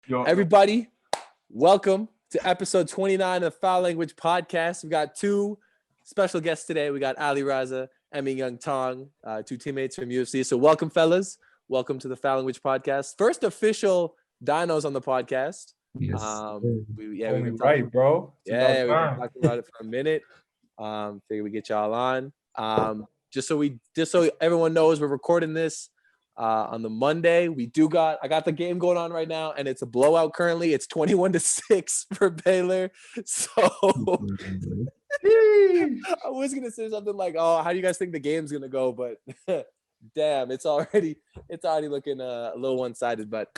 Everybody, welcome to episode 29 of the Foul Language Podcast. We got two special guests today. We got Ali Raza and Manyang Tong, two teammates from UFC. So welcome, fellas. Welcome to the Foul Language Podcast. First official dinos on the podcast. Yes. We've been right, bro. We've been talking about it for a minute. Figure we get y'all on. Just so everyone knows, we're recording this on the Monday. I got the game going on right now, and it's a blowout currently. It's 21-6 for Baylor. So I was gonna say something like, "Oh, how do you guys think the game's gonna go?" But damn, it's already looking a little one-sided. But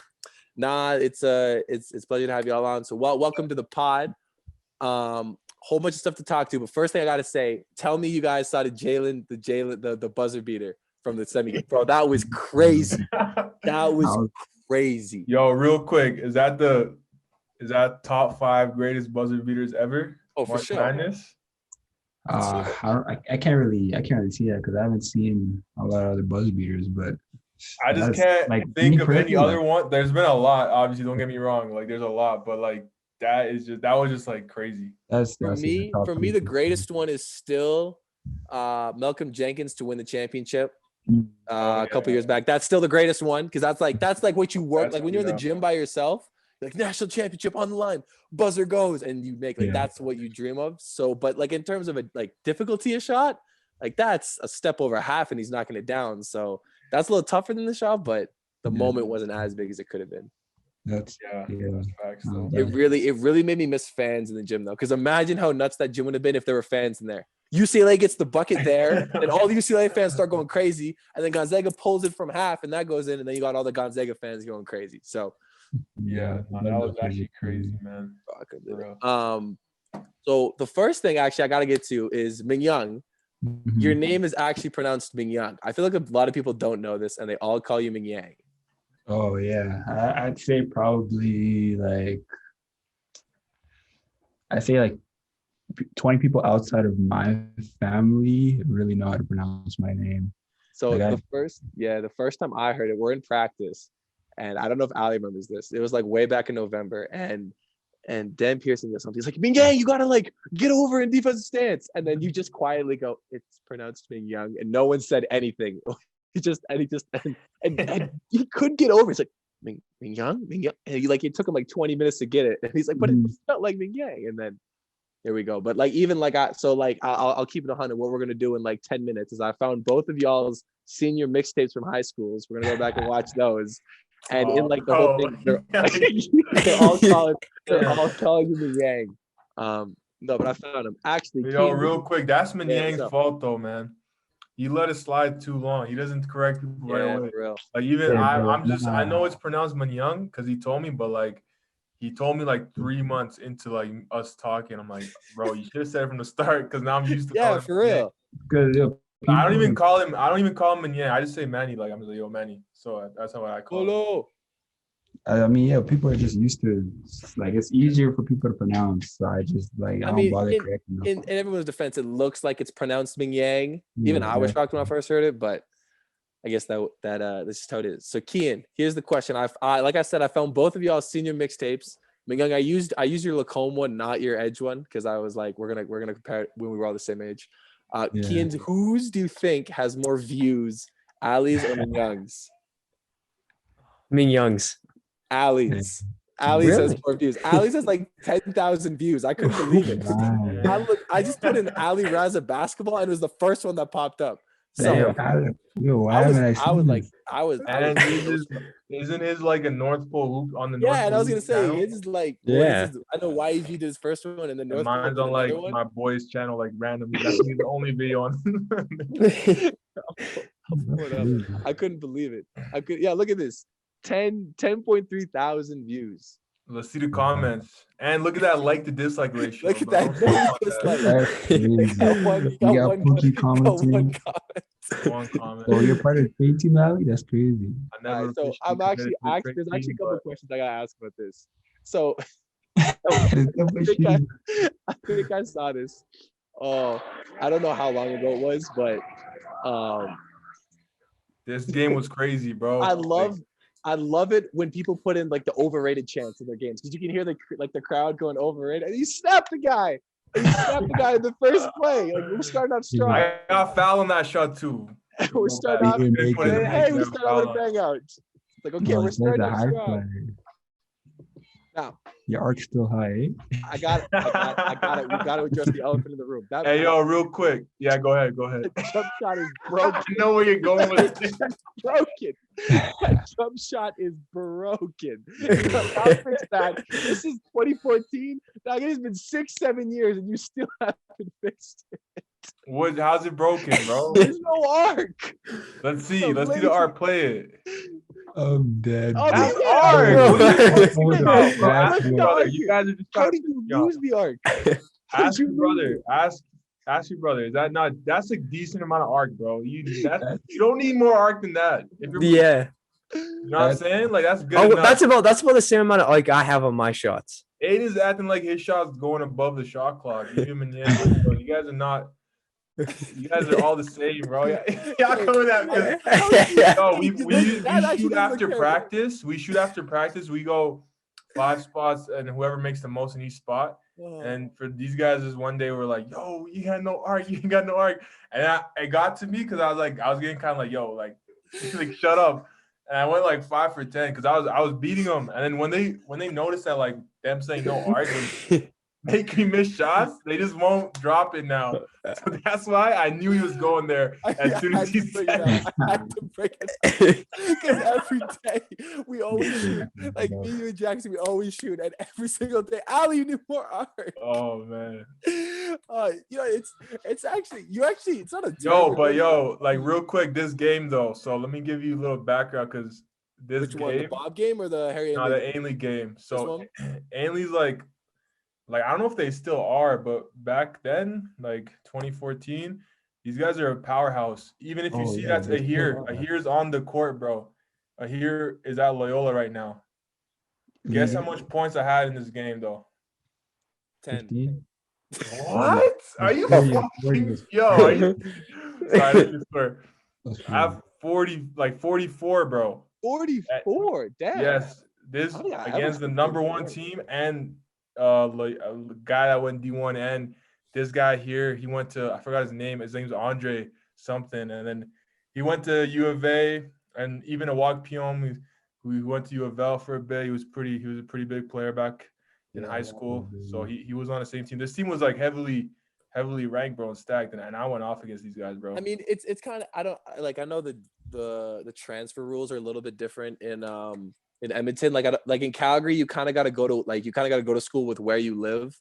nah, it's a pleasure to have y'all on. So welcome to the pod. Whole bunch of stuff to talk to, but first thing I gotta say, tell me you guys saw the buzzer beater from the semi. Bro, that was crazy. That was crazy. Yo, real quick, is that top 5 greatest buzzer beaters ever? Oh, for sure. Madness? I can't really see that because I haven't seen a lot of other buzz beaters, but I just can't think of any other one. There's been a lot, obviously, don't get me wrong. Like, there's a lot, but like that was just like crazy. For me, the greatest one is still Malcolm Jenkins to win the championship a couple years back. That's still the greatest one because that's like what you work like when you're in the gym by yourself. Like national championship on the line, buzzer goes, and you make that's what you dream of. So, but like in terms of a difficulty of shot, like that's a step over half, and he's knocking it down. So that's a little tougher than the shot, but the moment wasn't as big as it could have been. That's facts, though. It really made me miss fans in the gym though, because imagine how nuts that gym would have been if there were fans in there. UCLA gets the bucket there, and all the UCLA fans start going crazy, and then Gonzaga pulls it from half, and that goes in, and then you got all the Gonzaga fans going crazy. So that was actually crazy, man. So the first thing actually I gotta get to is Manyang. Your name is actually pronounced Manyang. I feel like a lot of people don't know this, and they all call you Manyang. Oh yeah, I'd say probably like 20 people outside of my family really know how to pronounce my name. So the first time I heard it, we're in practice, and I don't know if Ali remembers this. It was like way back in November, and Dan Pearson did something. He's like, Manyang, you gotta like get over in defensive stance, and then you just quietly go, it's pronounced Manyang, and no one said anything. He couldn't get over. He's like, Manyang, and it took him like 20 minutes to get it, and he's like, but it's not like Manyang, and then here we go. But like even like I'll keep it 100. What we're gonna do in like 10 minutes is I found both of y'all's senior mixtapes from high schools. We're gonna go back and watch those. And in like the whole thing, they're all calling you Manyang. No, but I found him actually. Yo, real quick, that's Manyang's fault though, man. He let it slide too long. He doesn't correct people right away. Real. Like even I know it's pronounced Manyang because he told me, but like he told me like 3 months into like us talking. I'm like, bro, you should have said it from the start because now I'm used to calling him for real. I don't even call him Manyang. I just say Manny. Like I'm just like, yo, Manny. So that's how I call him. I mean, people are just used to like it's easier for people to pronounce. So I just like I don't bother correcting them. In everyone's defense, it looks like it's pronounced Manyang. Even I was shocked when I first heard it, but I guess that this is how it is. So Kian, here's the question. I like I said, I found both of y'all's senior mixtapes. Manyang, I used your Lacombe one, not your Edge one, because I was like, we're gonna compare it when we were all the same age. Kian, whose do you think has more views, Ali's or Manyang's? Manyang's. Ali's. Ali's has more views. Ali's has like 10,000 views. I couldn't believe it. I just put in Ali Raza basketball, and it was the first one that popped up. So isn't his like a North Pole hoop on the North Pole? And I was gonna say channel? His is like I know YG did his first one, and then North mine's Pole on like my boy's channel, like randomly. That's the only video on. I couldn't believe it. Look at this. 10.3 thousand views. Let's see the comments. And look at that like to dislike ratio. Look at that. One comment. Oh, you're part of the trade team, Ali? That's crazy. There's actually a couple of questions I gotta ask about this. So I think I saw this. Oh, I don't know how long ago it was, but this game was crazy, bro. I love it when people put in like the overrated chants in their games because you can hear the crowd going overrated. And he snapped the guy. He snapped the guy in the first play. Like we're starting off strong. I got foul on that shot too. We're starting off. Hey, we start out with a bang out. It's like okay, we're starting off strong. Now, your arc's still high. I got it. We got to address the elephant in the room. Hey, yo, real quick. Yeah, go ahead. The jump shot is broken. I know where you're going with it. Broken. That jump shot is broken. I'll fix that. This is 2014. Now, it has been 6-7 years, and you still haven't fixed it. How's it broken, bro? There's no arc. Let's see. Let's see the arc. Play it. I'm dead. Oh, that's arc. Brother, you guys are just how did you use the arc? Ask your brother. Ask your brother. Is that not? That's a decent amount of arc, bro. You don't need more arc than that. Yeah. You know what I'm saying? Like that's good. Oh, that's about the same amount of arc I have on my shots. Aiden's acting like his shot's going above the shot clock. You guys are not. You guys are all the same, bro. Y'all coming at me. No, we shoot after practice. We shoot after practice. We go 5 spots, and whoever makes the most in each spot. And for these guys, is one day we're like, yo, you got no arc. You ain't got no arc. And it got to me because I was getting kind of like, yo, like shut up. And I went like 5 for 10 because I was beating them. And then when they noticed that like them saying no arc was make me miss shots, they just won't drop it now. So that's why I knew he was going there as soon as he said it. I had to break it because every day we always shoot. Like me, you, and Jackson, we always shoot, and every single day, Ali, you need more art. Oh man. It's actually it's not a like real quick, this game though. So let me give you a little background because this game, the Bob game or the Harry? No, the Ainley game. So Ainley's like I don't know if they still are, but back then, like 2014, these guys are a powerhouse. Even if you see that's Ahir's on the court, bro. Ahir is at Loyola right now. Guess how much points I had in this game, though? 10. What? Are you fucking yo? Sorry, I have 44, bro. 44, damn. Yes, this against the number 1 team and a guy that went D1 and this guy here, he went to, I forgot his name. His name's Andre something, and then he went to U of A, and even Awak Piom, who went to U of L for a bit. He was a pretty big player back in high school. So he was on the same team. This team was like heavily ranked, bro, and stacked, and I went off against these guys, bro. I mean, it's kind of I know the transfer rules are a little bit different in Edmonton. Like in Calgary, you kind of got to go to school with where you live.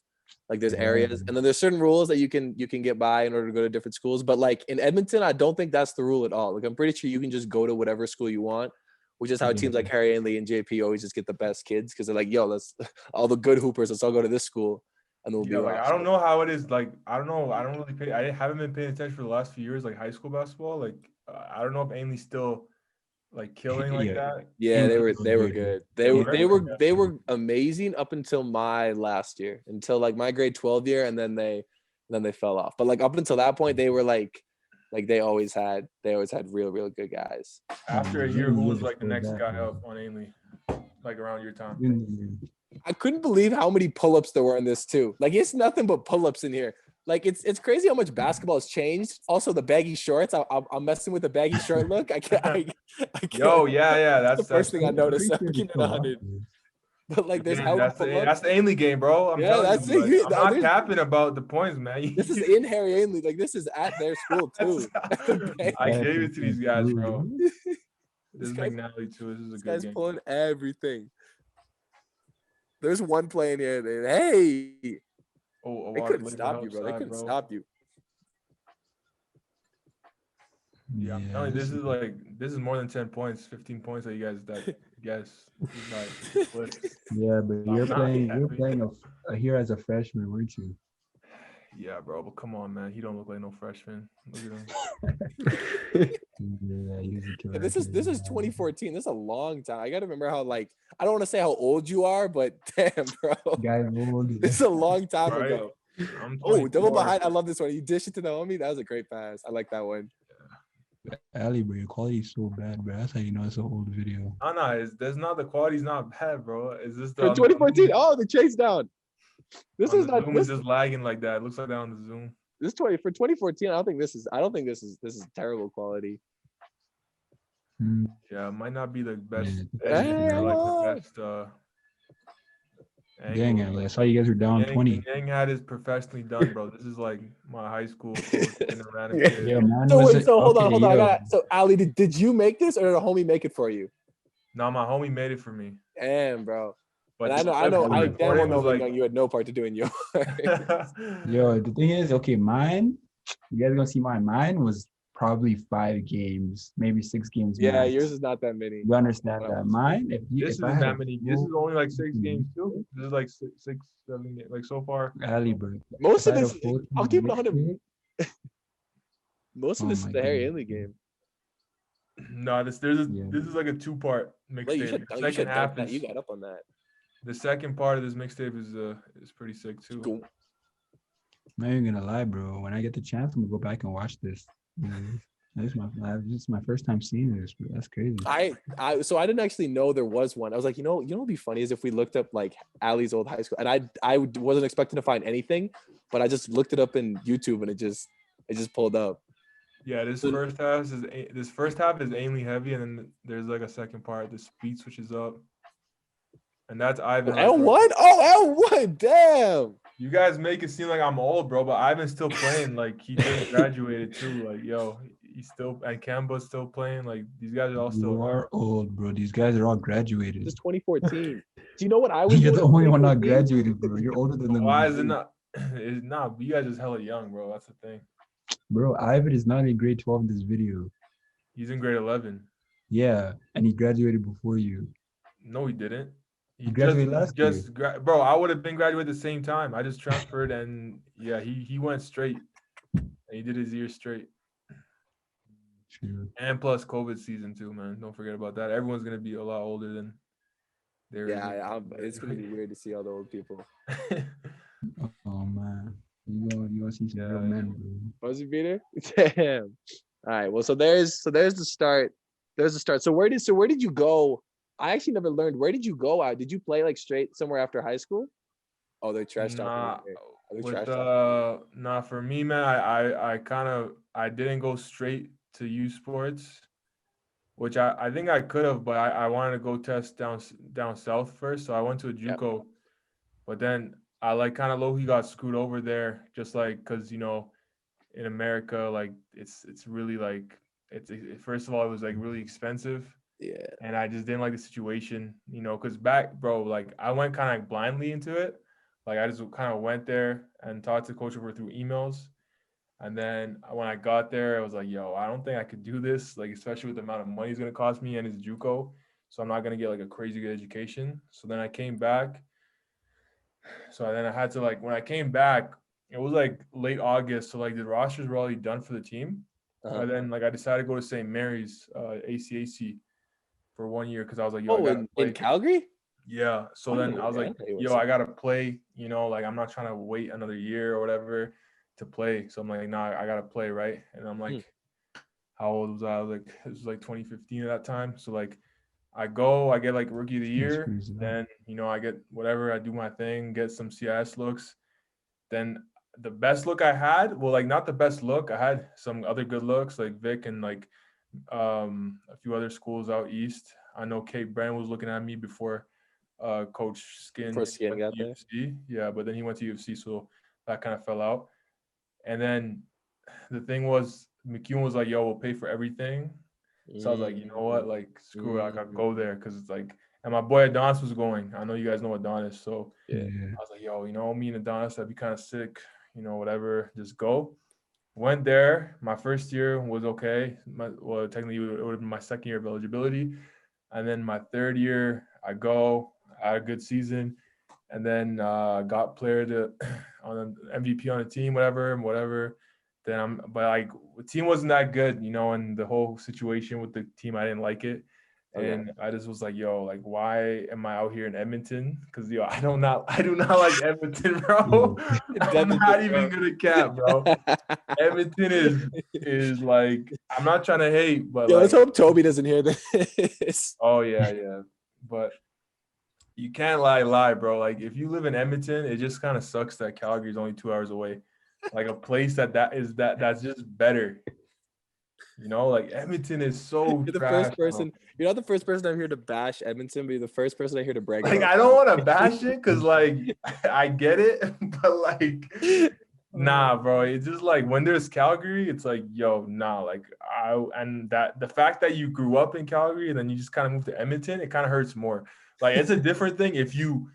Like there's areas, and then there's certain rules that you can get by in order to go to different schools. But like in Edmonton, I don't think that's the rule at all. Like I'm pretty sure you can just go to whatever school you want, which is how teams like Harry Ainley and JP always just get the best kids because they're like, yo, let's all the good hoopers, let's all go to this school, and we'll be like, I don't know how it is. Like I don't know. I don't really I haven't been paying attention for the last few years, like high school basketball. Like I don't know if Ainley's still like killing like that. Yeah, they were good. They were amazing up until my last year, until like my grade 12 year, and then they fell off. But like up until that point, they were like they always had real good guys. After a year, who was like the next guy up on Ainley, like around your time? I couldn't believe how many pull-ups there were in this too. Like it's nothing but pull-ups in here. Like it's crazy how much basketball has changed. Also, the baggy shorts. I'm messing with the baggy short look. I can't. Yo, yeah. That's the first thing I noticed. But like, there's that's the Ainley game, bro. That's it. I'm not capping about the points, man. This is in Harry Ainley. Like this is at their school too. I gave it to these guys, bro. This is McNally too. This is a good guy's game. Pulling everything. There's one play in here. Hey. Oh, they couldn't stop you, bro. They couldn't stop you. Yeah, I'm telling you, this is more than 10 points, 15 points that you guys like. Yeah, but you're playing here as a freshman, weren't you? Yeah, bro. But come on, man. He don't look like no freshman. Look at him. This is 2014. This is a long time. I gotta remember how I don't want to say how old you are, but damn, bro. This is a long time ago. Oh, double behind. I love this one. You dish it to Naomi. That was a great pass. I like that one. Ali, bro, your quality is so bad, bro. That's how you know it's an old video. No, that's not the quality's not bad, bro. It's just For the 2014. Oh, the chase down. This on is the not Zoom this. is just lagging like that. It looks like that on the Zoom. This 20 for 2014. I don't think this is terrible quality. Yeah, it might not be the best Yeah. editing or like the Hey, best Dang angle. it, I saw you guys were down 20. Yang had is professionally done, bro. This is like my high school coach and a random kid. Yeah, man. So Was wait, it so hold okay? on. I Yo, got so Ali, did you make this or did a homie make it for you? Now my homie made it for me. Damn, bro. But And the I know, I clip damn well recording know was like Manyang, you had no part to doing yours. yo, the thing is, okay, mine. You guys gonna see mine. Mine was probably 5 games, maybe 6 games. Yeah, max. yours is not that many. You understand that? Mine, this if isn't I had that many. This is only like 6 games too. This is like 7 games. Like so far. Ali, bro. Most of If I had a this, full I'll team keep it 100. mixtape, Most of oh this is my the Harry goodness. Henley game. No, this Yeah. this is like a 2-part Wait, you mixtape. should The you second should half dunk that. is You got up on that. the second part of this mixtape is pretty sick too. Cool. I'm not even gonna lie, bro. When I get the chance, I'm gonna go back and watch this. This is my first time seeing this, bro. That's crazy. So I didn't actually know there was one. I was like, what would be funny is if we looked up like Ali's old high school, and I wasn't expecting to find anything, but I just looked it up in YouTube and it just pulled up. Yeah, this first half is Ainley heavy, and then there's like a second part. The beat switches up, and that's Ivan. Right L1? there. Oh, L1. Damn. You guys make it seem like I'm old, bro, but Ivan's still playing. Like he just graduated too. Like yo, he's still and Kemba's still playing. Like these guys are all still. You are old, bro. These guys are all graduated. This is 2014. Do you know what I was? You're the doing in only one not 2014? graduated, bro. You're older than them. Why is it not? It's not. You guys just hella young, bro. That's the thing. Bro, Ivan is not in grade 12 in this video. He's in grade 11. Yeah, and he graduated before you. No, he didn't. He graduated last year. Bro, I would have been graduated at the same time. I just transferred, and yeah, he went straight, and he did his year straight. True. And plus COVID season too, man. Don't forget about that. Everyone's gonna be a lot older than they were. Yeah, it's gonna be weird to see all the old people. Oh man, you gonna see some real men, bro. Was it Peter? Damn. All right. Well, so there's the start. There's the start. So where did you go? I actually never learned. Where did you go out? Did you play like straight somewhere after high school? Oh, they're trash talking. Nah, for me, man, I didn't go straight to U Sports, which I think I could have, but I wanted to go test down south first. So I went to a JUCO, yep. But then I like kind of low-key got screwed over there, just like because in America, like it's really like first of all, it was like really expensive. Yeah. And I just didn't like the situation, because back, bro, like I went kind of like blindly into it. Like I just kind of went there and talked to coach over through emails. And then when I got there, I was like, yo, I don't think I could do this, like especially with the amount of money it's going to cost me and it's JUCO. So I'm not going to get like a crazy good education. So then I came back. So then I had to when I came back, it was like late August. So like the rosters were already done for the team. Uh-huh. And then I decided to go to St. Mary's ACAC for 1 year because I was like, yo, I gotta play. In Calgary? Yeah. So then I was like, yo, I gotta play, like I'm not trying to wait another year or whatever to play. So I'm like, nah, I gotta play, right? And I'm like, how old was I? I was like, it was like 2015 at that time. So like I get like rookie of the year, then I get whatever, I do my thing, get some CIS looks. Then the best look I had, well, like not the best look, I had some other good looks like Vic and like a few other schools out east. I know Kate Brand was looking at me before Coach Skin got there. UFC. Yeah, but then he went to UFC, so that kind of fell out. And then the thing was, McEwen was like, yo, we'll pay for everything. So I was like, you know what, like screw it, I gotta go there because it's like, and my boy Adonis was going. I know you guys know Adonis, so yeah. I was like, yo, me and Adonis, that'd be kind of sick, whatever, just go. Went there. My first year was okay. Technically, it would have been my second year of eligibility. And then my third year, I had a good season. And then got player on MVP on the team, whatever. Then but the team wasn't that good, and the whole situation with the team, I didn't like it. And I just was like, yo, like, why am I out here in Edmonton? Because yo, I do not like Edmonton, bro. I'm not even gonna cap, bro. Edmonton is like, I'm not trying to hate, but Yo, like, let's hope Toby doesn't hear this. oh yeah. But you can't lie, bro. Like if you live in Edmonton, it just kind of sucks that Calgary is only 2 hours away. Like a place that's just better. You know, like Edmonton is so You're the trash, first person. bro. You're not the first person I'm here to bash Edmonton, but you're the first person I hear to brag. Like about I don't want to bash it because like I get it, but like nah, bro. It's just like when there's Calgary, it's like yo, nah. Like that the fact that you grew up in Calgary and then you just kind of moved to Edmonton, it kind of hurts more. Like it's a different thing if you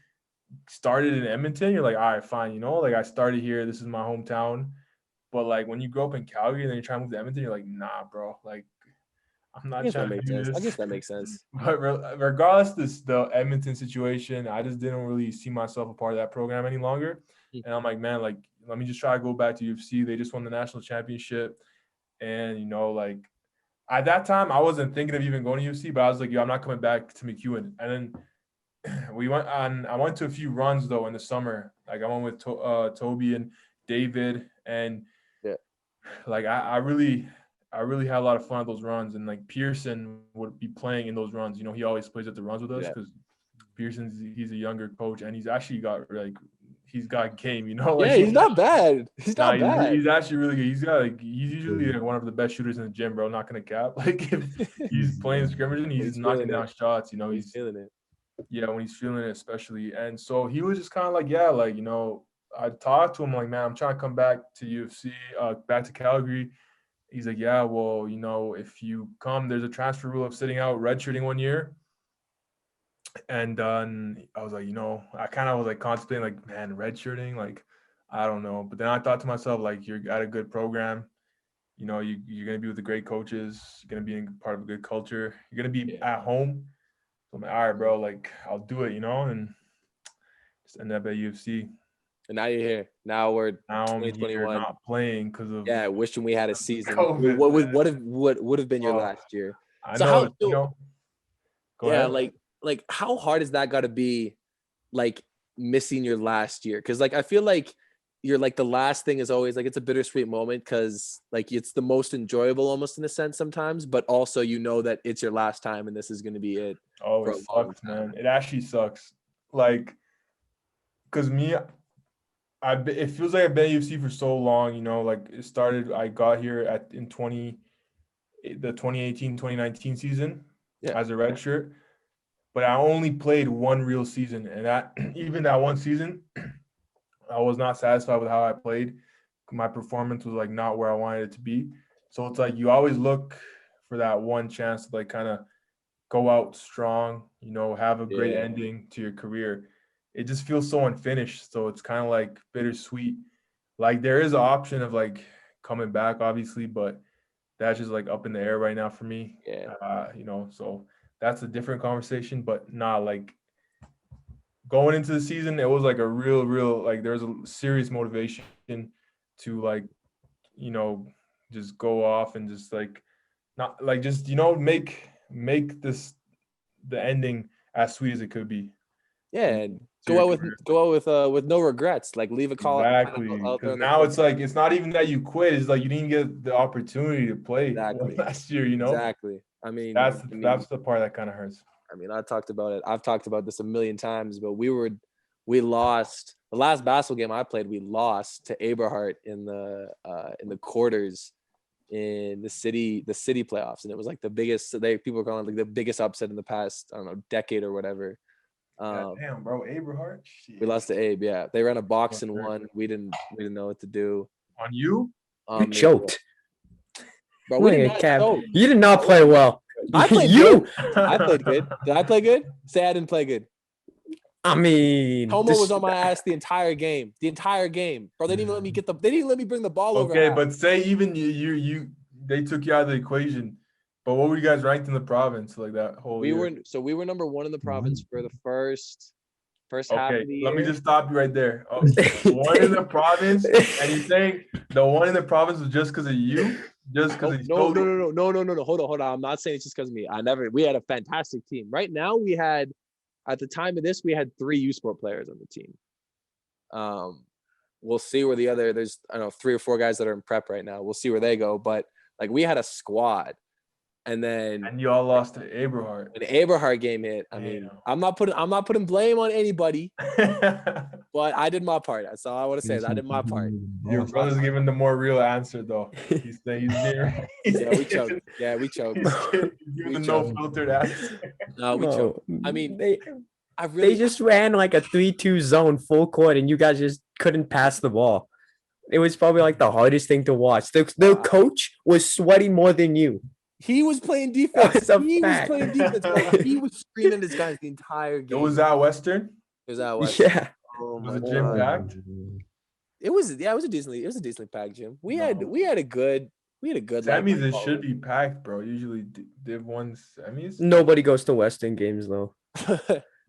started in Edmonton, you're like, all right, fine, you know, like I started here, this is my hometown. But like when you grow up in Calgary and then you're trying to move to Edmonton, you're like, nah, bro. Like I'm not trying to do this. I guess that makes sense. But regardless, the Edmonton situation, I just didn't really see myself a part of that program any longer. And I'm like, man, like let me just try to go back to UFC. They just won the national championship, and you know, like at that time, I wasn't thinking of even going to UFC, but I was like, yo, I'm not coming back to McEwen. And then I went to a few runs though in the summer. Like I went with Toby and David, and like I really had a lot of fun at those runs. And like Pearson would be playing in those runs. You know, he always plays at the runs with us because he's a younger coach, and he's actually got game. You know, like he's not bad. He's not bad. He's actually really good. He's usually like one of the best shooters in the gym, bro. Not gonna cap. Like if he's playing scrimmage and he's knocking down shots, you know, he's feeling it. Yeah, when he's feeling it, especially. And so he was just kind of like, yeah, like, you know, I talked to him like, man, I'm trying to come back to UFC, back to Calgary. He's like, yeah, well, you know, if you come, there's a transfer rule of sitting out redshirting 1 year. And I was like, you know, I kind of was like contemplating like, man, redshirting, like, I don't know. But then I thought to myself, like, you're at a good program. You know, you're going to be with the great coaches. You're going to be in part of a good culture. You're going to be at home. So I'm like, all right, bro, like, I'll do it, you know, and just end up at UFC. And now you're here. Now we're 2021. Not playing because of wishing we had a season. COVID, what would have been your last year? I know, you know. Go ahead. Like how hard is that got to be, like missing your last year? Because like I feel like you're like the last thing is always like it's a bittersweet moment because like it's the most enjoyable almost in a sense sometimes, but also you know that it's your last time and this is going to be it. Oh, it sucks, man. It actually sucks. Like, because it feels like I've been at UFC for so long, you know, like it started, I got here in the 2018-2019 season as a redshirt, but I only played one real season. And even that one season, I was not satisfied with how I played. My performance was like not where I wanted it to be. So it's like you always look for that one chance to like kind of go out strong, you know, have a great ending to your career. It just feels so unfinished. So it's kind of like bittersweet. Like there is an option of like coming back, obviously, but that's just like up in the air right now for me. You know, so that's a different conversation, but like going into the season, it was like a real, like there was a serious motivation to like, you know, just go off and just like, not like just, you know, make the ending as sweet as it could be. Yeah, and go out with no regrets. Like leave a call. Exactly. Because now it's like it's not even that you quit. It's like you didn't get the opportunity to play last year. You know. Exactly. I mean, that's the part that kind of hurts. I mean, I talked about it. I've talked about this a million times, but we lost the last basketball game I played. We lost to Aberhart in the quarters in the city playoffs, and it was like the biggest. People were calling it like the biggest upset in the past, I don't know, decade or whatever. Damn, bro, Aberhart. We lost to Abe. Yeah, they ran a box and won. We didn't know what to do. On you? You choked. Bro, we didn't choke. You did not play well. I played good. I played good. Did I play good? Say I didn't play good. I mean, Homo was on my ass the entire game. Bro, they didn't even let me They didn't let me bring the ball over. Okay, but say even they took you out of the equation. But what were you guys ranked in the province like that whole year? We were number one in the province for the first First half Okay, of the let me year. just stop you right there. Oh, one in the province, and you saying the one in the province was just because of you? Just because he's No. told you? No. Hold on. I'm not saying it's just because of me. We had a fantastic team. Right now, at the time of this, we had 3 U Sport players on the team. We'll see where there's, I don't know, 3 or 4 guys that are in prep right now. We'll see where they go. But like we had a squad. And then And you all lost to Aberhart. when the Aberhart game hit, I mean, I'm not putting blame on anybody, but I did my part. That's all I want to say is I did my part. Your brother's giving the more real answer though. He's saying We choked. Yeah, we choked. He's giving the no filtered answer. No, we choked. I mean, they they just ran like a 3-2 zone full court, and you guys just couldn't pass the ball. It was probably like the hardest thing to watch. The coach was sweating more than you. He was playing defense. Bro. He was screaming at his guys the entire game. It was at Western. It was at Western. Yeah. Oh Was my the gym God. packed? It was a decently packed gym. We had a good Semis, it should be packed, bro. Usually Div 1 semis. Nobody goes to Western games though.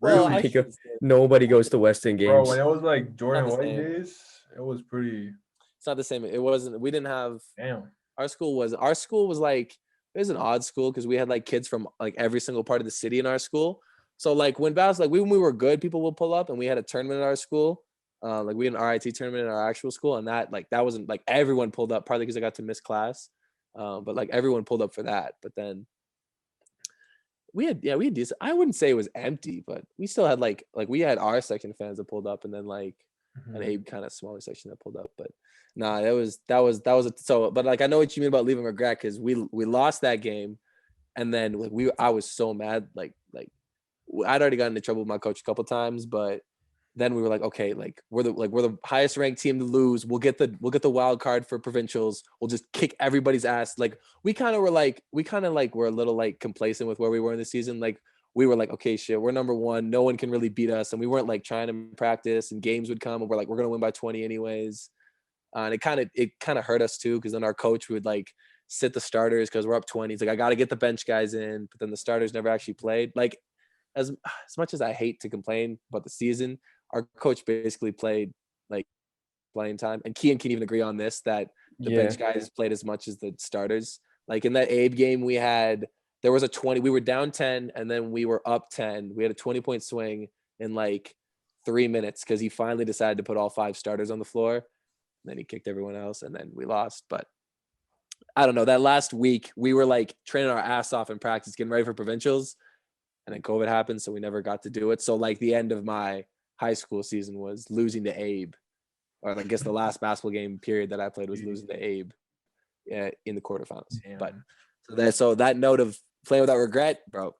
Well, Really? Nobody goes to Western Bro, games. when it was like Jordan Not the White same. days, it was pretty. It's not the same. It wasn't. We didn't have. Damn. Our school was like, it was an odd school because we had like kids from like every single part of the city in our school. So like when we were good, people would pull up, and we had a tournament at our school. Like we had an RIT tournament in our actual school, and that wasn't like everyone pulled up, partly because I got to miss class. But like everyone pulled up for that. But then we had decent. I wouldn't say it was empty, but we still had like we had our section fans that pulled up, and then like an Abe kind of smaller section that pulled up. But nah, but like I know what you mean about leaving regret, because we lost that game, and then like I was so mad. Like I'd already gotten into trouble with my coach a couple times, but then we were like, okay, like we're the highest ranked team to lose. We'll get the wild card for provincials. We'll just kick everybody's ass. Like we kind of were a little like complacent with where we were in the season. Like we were like, okay, shit, we're number 1. No one can really beat us. And we weren't like trying to practice, and games would come and we're like, we're going to win by 20 anyways. And it kind of hurt us too, because then our coach would like sit the starters because we're up 20. He's like, I got to get the bench guys in, but then the starters never actually played. Like as much as I hate to complain about the season, our coach basically played like playing time. And Kian can even agree on this, that the bench guys played as much as the starters. Like in that Abe game, there was a 20, we were down 10 and then we were up 10. We had a 20-point swing in like 3 minutes because he finally decided to put all 5 starters on the floor. And then he kicked everyone else, and then we lost. But I don't know, that last week we were like training our ass off in practice, getting ready for provincials, and then COVID happened, so we never got to do it. So like the end of my high school season was losing to Abe, or I guess the last basketball game period that I played was losing to Abe in the quarterfinals. Damn. But so that note of playing without regret, bro,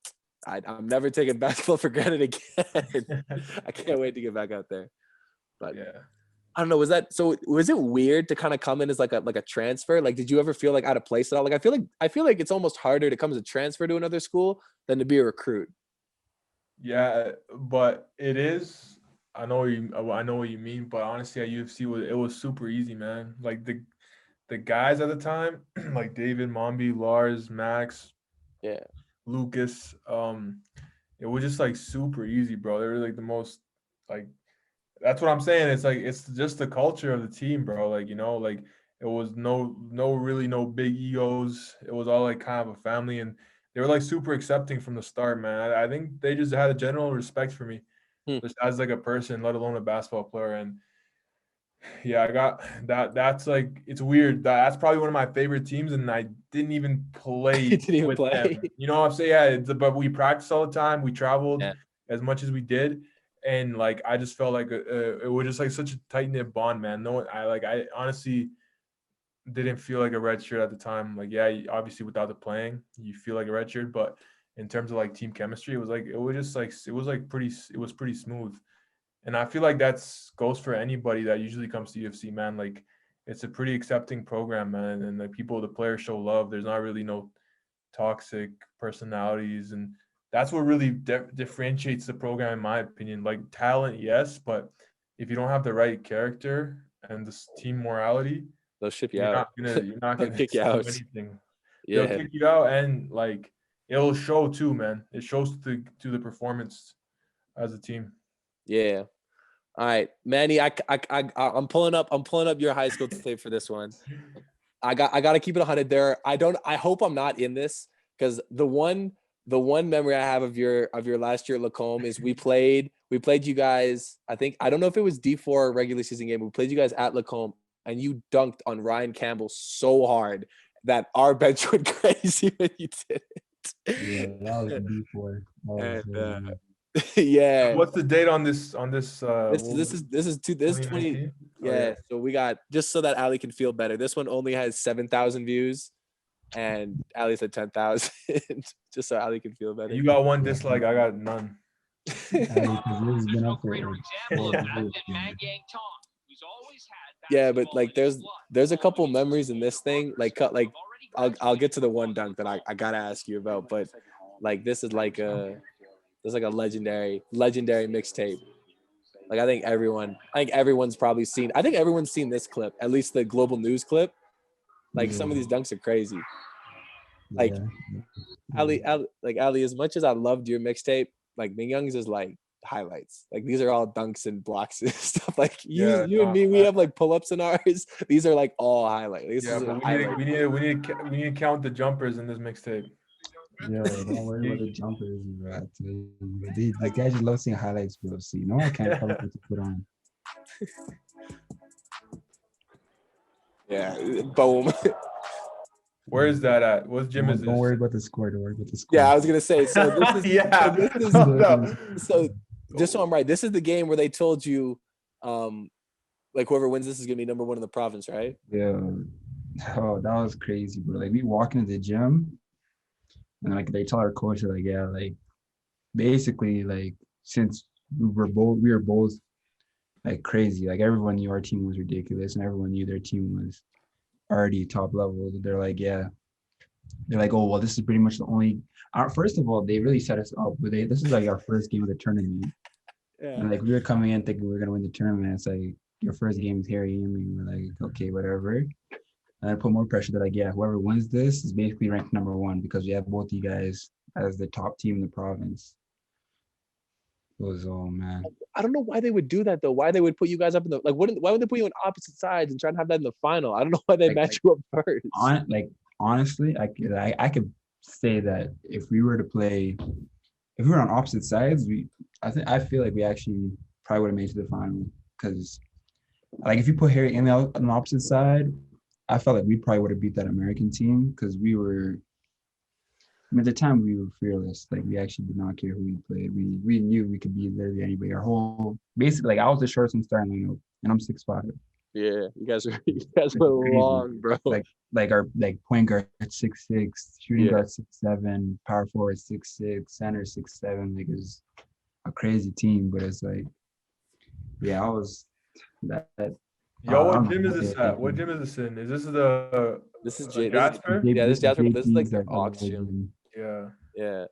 I'm never taking basketball for granted again. I can't wait to get back out there. But yeah. I don't know. Was it weird to kind of come in as like a transfer? Like, did you ever feel like out of place at all? Like, I feel like it's almost harder to come as a transfer to another school than to be a recruit. Yeah, but it is. I know what you mean, but honestly, at UFC it was super easy, man. Like the guys at the time, like David, Mombi, Lars, Max, Yeah, Lucas, it was just like super easy, bro. They were like the most like. That's what I'm saying. It's like it's just the culture of the team, bro. Like, you know, like it was no big egos. It was all like kind of a family, and they were like super accepting from the start, man. I think they just had a general respect for me, just as like a person, let alone a basketball player. And yeah, I got that. That's like it's weird. That's probably one of my favorite teams, and I didn't even play with them. You know what I'm saying? Yeah, but we practiced all the time. We traveled as much as we did. And like I just felt like it was just like such a tight knit bond, man. I honestly didn't feel like a red shirt at the time. Like, yeah, obviously without the playing, you feel like a red shirt, but in terms of like team chemistry, it was pretty smooth. And I feel like goes for anybody that usually comes to UFC, man. Like it's a pretty accepting program, man, and like the players show love. There's not really no toxic personalities, and that's what really differentiates the program, in my opinion. Like talent, yes, but if you don't have the right character and the team morality, they'll ship you out. You're not gonna kick you out. anything. Yeah, they'll kick you out, and like it'll show too, man. It shows to the performance as a team. Yeah. All right, Manny. I'm pulling up your high school tape for this one. I got to keep it 100 there. I hope I'm not in this because the one memory I have of your last year at Lacombe is we played you guys. I don't know if it was D4 or regular season game. We played you guys at Lacombe and you dunked on Ryan Campbell so hard that our bench went crazy when you did it. Yeah, that was D4. Yeah. What's the date on this? This is 20. Yeah. So we got, just so that Ali can feel better. This one only has 7,000 views, and Ali said 10,000. Just so Ali can feel better. You got one dislike. I got none. Yeah, but like there's a couple memories in this thing. I'll get to the one dunk that I gotta ask you about, but like this is like a legendary mixtape. Like I think everyone's probably seen. I think everyone's seen this clip, at least the Global News clip. Like some of these dunks are crazy. Like Ali, as much as I loved your mixtape, like Manyang's is like highlights. Like these are all dunks and blocks and stuff. Like you and me, we have like pull-ups in ours. These are like all highlights. We need to count the jumpers in this mixtape. Yeah, don't worry about the jumpers, bro. The guys just love seeing highlights, bro. See, no, I can't tell what to put on. Yeah, boom. Where is that at? What gym is this? Don't worry about the score. Yeah, I was gonna say. So this is so just so I'm right. This is the game where they told you, like whoever wins this is gonna be number one in the province, right? Yeah. Oh, that was crazy, bro. Like we walk into the gym, and like they tell our coach, like, yeah, like basically, like since we were both like crazy. Like everyone knew our team was ridiculous, and everyone knew their team was already top level. They're like, yeah. They're like, oh, well, this is pretty much the only. First of all, they really set us up. But this is like our first game of the tournament. Yeah. And like we were coming in thinking we were gonna win the tournament. It's like your first game is Harry and we were like, okay, whatever. And I put more pressure that like, yeah, whoever wins this is basically ranked number one because we have both you guys as the top team in the province. It was, oh man. I don't know why they would do that though. Why they would put you guys up in the why would they put you on opposite sides and try to have that in the final? I don't know why they match you up first. Honestly, I could say that if we were on opposite sides, I feel like we actually probably would have made it to the final because like if you put Harry in on the opposite side, I felt like we probably would have beat that American team because we were. I mean, at the time we were fearless. Like we actually did not care who we played. We knew we could beat literally anybody. Our whole basically, like I was the shortest in starting lineup, and I'm 6'5". Yeah, you guys were long, bro. Like our point guard at 6'6", shooting guard 6'7", power forward 6'6", center 6'7". Like it was a crazy team, but it's like, yeah, I was that. Yo, what gym is this at? What gym is this in? Is this the? This is Jasper. This is Jasper. This is like the Aux gym. Yeah. Yeah.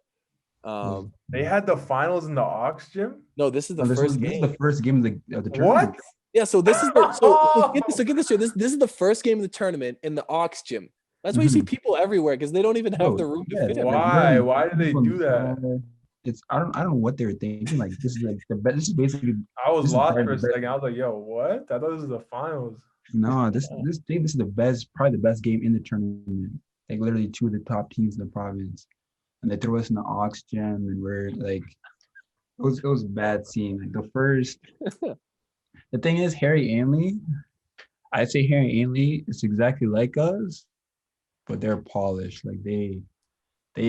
They had the finals in the Aux gym. No, this is the first game. This is the first game of the tournament. What? Yeah, so this is get this straight. This is the first game of the tournament in the Aux gym. That's why you see people everywhere because they don't even have the room to fit it. Why? Why did they do that? It's I don't know what they were thinking. Like this is like the best. This is basically. I was lost for a second. I was like, yo, what? I thought this was the finals. No, this is the best, probably the best game in the tournament. Like literally two of the top teams in the province, and they throw us in the Aux gym, and we're like, it was a bad scene. Like the first, the thing is Harry Ainley. I'd say Harry Ainley is exactly like us, but they're polished. Like they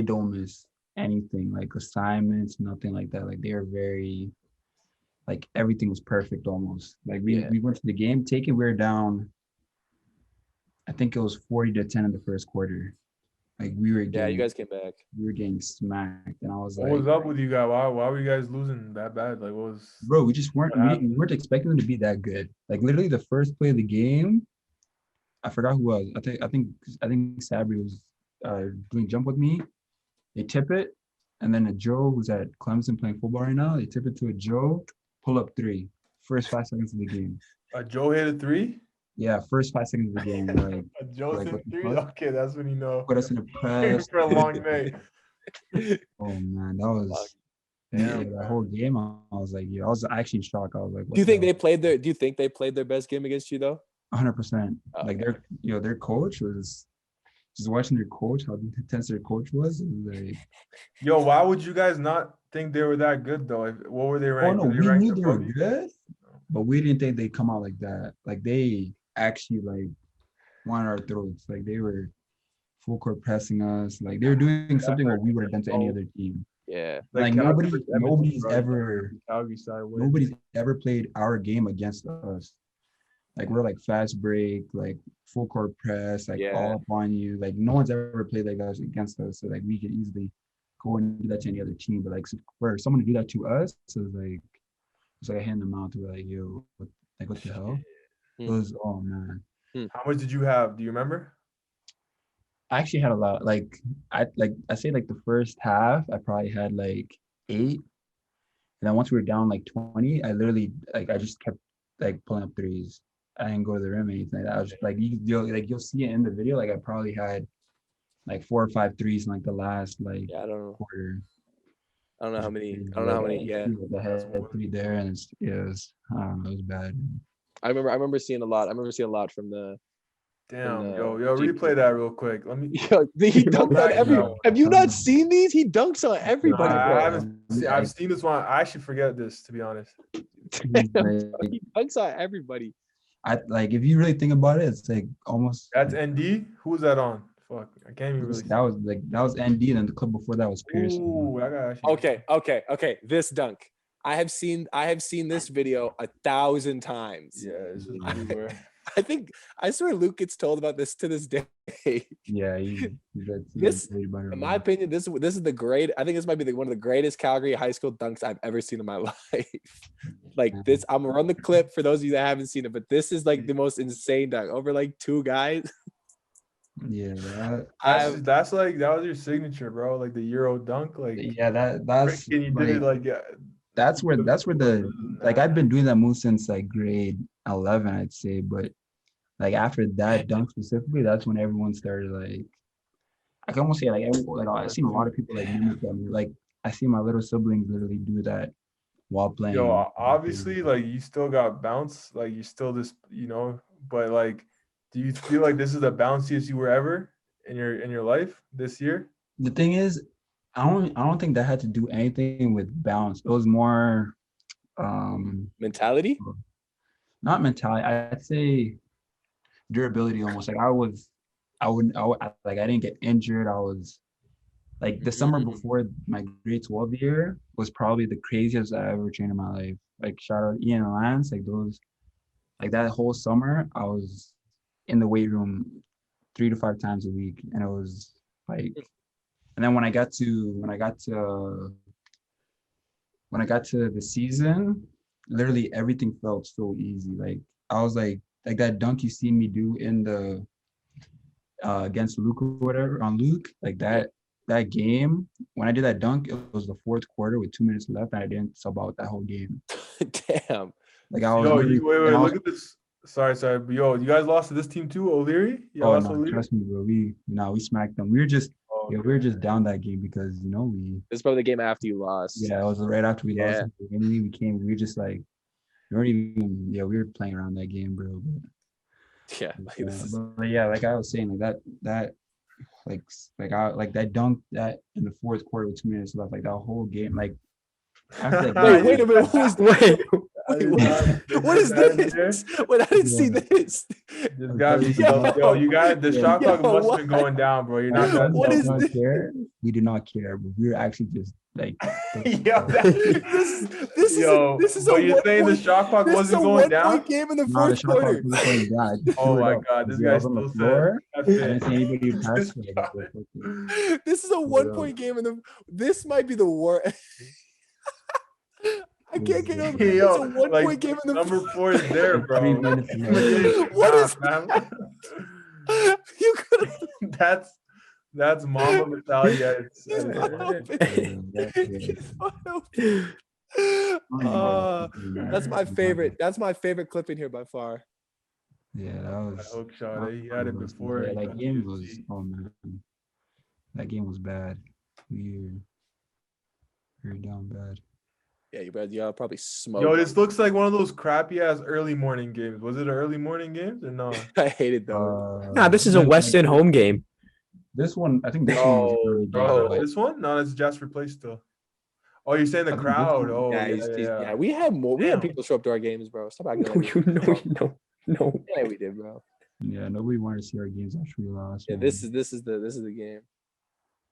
don't miss anything, like assignments, nothing like that. Like they are very. Like everything was perfect almost. Like we went to the game, we were down. I think it was 40-10 in the first quarter. Like we were getting, you guys came back. We were getting smacked, and I was what was up with you guys? Why were you guys losing that bad? Like what was? Bro, we just weren't. We weren't expecting them to be that good. Like literally, the first play of the game, I forgot who was. I think Sabri was doing jump with me. They tip it, and then a Joe who's at Clemson playing football right now. They tip it to a Joe. Pull up three. First 5 seconds of the game. Joe hit a three? Yeah, first 5 seconds of the game. Like Joe hit three? Okay, that's when you know. Put us in a press. For a long night. Oh man, that was Yeah, the whole game, I was like, I was actually in shock. I was like, Do you think they played their best game against you though? 100%. Oh, Like okay. their coach was just watching their coach, how intense their coach was. It was like, Yo, why would you guys not think they were that good though? What were they oh ranked? no, Were they we ranked knew they were above you? good, but we didn't think they'd come out like that. Like they actually like wanted our throats. Like they were full court pressing us. Like they were doing something what we would have done to any other team. Yeah. Like Calgary versus Edmonton, nobody's bro. ever Calgary side win. nobody's ever played our game against us. Like we're like fast break, like full court press, like Yeah. all up on you. Like no one's ever played like that against us. So like we could easily go and do that to any other team. But like for someone to do that to us, so it's like a hand in the mouth. We're like, yo, what the hell? It was, oh man. How much did you have? Do you remember? I actually had a lot. I say like the first half, I probably had like 8. And then once we were down like 20, I literally I just kept like pulling up threes. I didn't go to the rim or anything like that. I was just like you'll see it in the video. Like I probably had like 4 or 5 threes in like the last like I don't know. quarter. I don't know how many. Yeah. The head 3 there, and it was, I don't know, it was bad. I remember seeing a lot. I remember seeing a lot from the. Damn, yo, replay that real quick. Let me. Yo, he dunked on every. Have you not seen these? He dunks on everybody. I haven't. I've seen this one. I actually forget this, to be honest. He dunks on everybody. Like if you really think about it, it's like almost. That's ND. Who was that on? Fuck, I can't even really. That was ND, and then the clip before that was Pearson. Ooh, I got actually. Okay. This dunk. I have seen this video 1,000 times. Yeah, this is everywhere. I swear Luke gets told about this to this day. Yeah, this, in my opinion, this is the great. I think this might be one of the greatest Calgary high school dunks I've ever seen in my life. Like this, I'm gonna run the clip for those of you that haven't seen it, but this is like the most insane dunk over like 2 guys. Yeah, that's like that was your signature, bro. Like the Euro dunk, like yeah, that's and you did it like that's where the like I've been doing that move since like grade 11, I'd say, but like after that dunk specifically, that's when everyone started like I can almost say like I've seen a lot of people like mimic them. Like I see my little siblings literally do that while playing. Yo, obviously, like you still got bounce, like you still just but like, do you feel like this is the bounciest you were ever in your life this year? The thing is, I don't think that had to do anything with bounce. It was more mentality. Not mentality. I'd say durability almost. Like I didn't get injured. I was like the summer before my grade 12 year was probably the craziest I ever trained in my life. Like shout out Ian and Lance, like those, like that whole summer I was in the weight room 3 to 5 times a week, and it was like, and then when I got to the season, literally everything felt so easy. Like I was like that dunk you seen me do in the against Luke or whatever on Luke, like that game when I did that dunk, it was the 4th quarter with 2 minutes left, and I didn't sub out that whole game. Damn. Like I was. Yo, wait, look at this. Sorry, but yo, you guys lost to this team too, O'Leary? Oh no, trust me, bro. We smacked them. We were just we were just down that game because we. This is probably the game after you lost. Yeah, it was right after we lost. And we were just like, we weren't even. Yeah, we were playing around that game, bro. But, yeah, but yeah, like I was saying, like that dunk that in the 4th quarter with 2 minutes left, like that whole game, like. After that wait a minute. Who's wait? What is this? Wait, I didn't see this. There's gotta be stuff. Yo, you got the shot clock must have been going down, bro. You're not that. What is this? We did not care, but we were actually just like. Yo, this is. So you're saying the shot clock wasn't going down? Game in the 4th quarter. Oh my god, this guy's on the floor. I didn't see anybody pass. This is a 1-point game, and this might be the worst. I can't get over it. It's a 1-point game in the number 4 is there, bro. What is that? You could. That's Mamba mentality. That's my favorite. That's my favorite clip in here by far. Yeah, that was. That hook shot. He had it before. Yeah, that game was. Oh man, that game was bad. Weird. Very down bad. Yeah, y'all probably smoked. Yo, this looks like one of those crappy ass early morning games. Was it an early morning games or no? I hated those. Nah, this is a Western home game. This one, I think this one was No, really bro. good. This one? No, it's Jasper Place still. Oh, you're saying the I think this crowd? one- Oh, Yeah, yeah. we had more. We had Damn. people show up to our games, bro. Stop acting No, like no. yeah, we did, bro. Yeah, nobody wanted to see our games after we lost. Yeah, man. this is the game.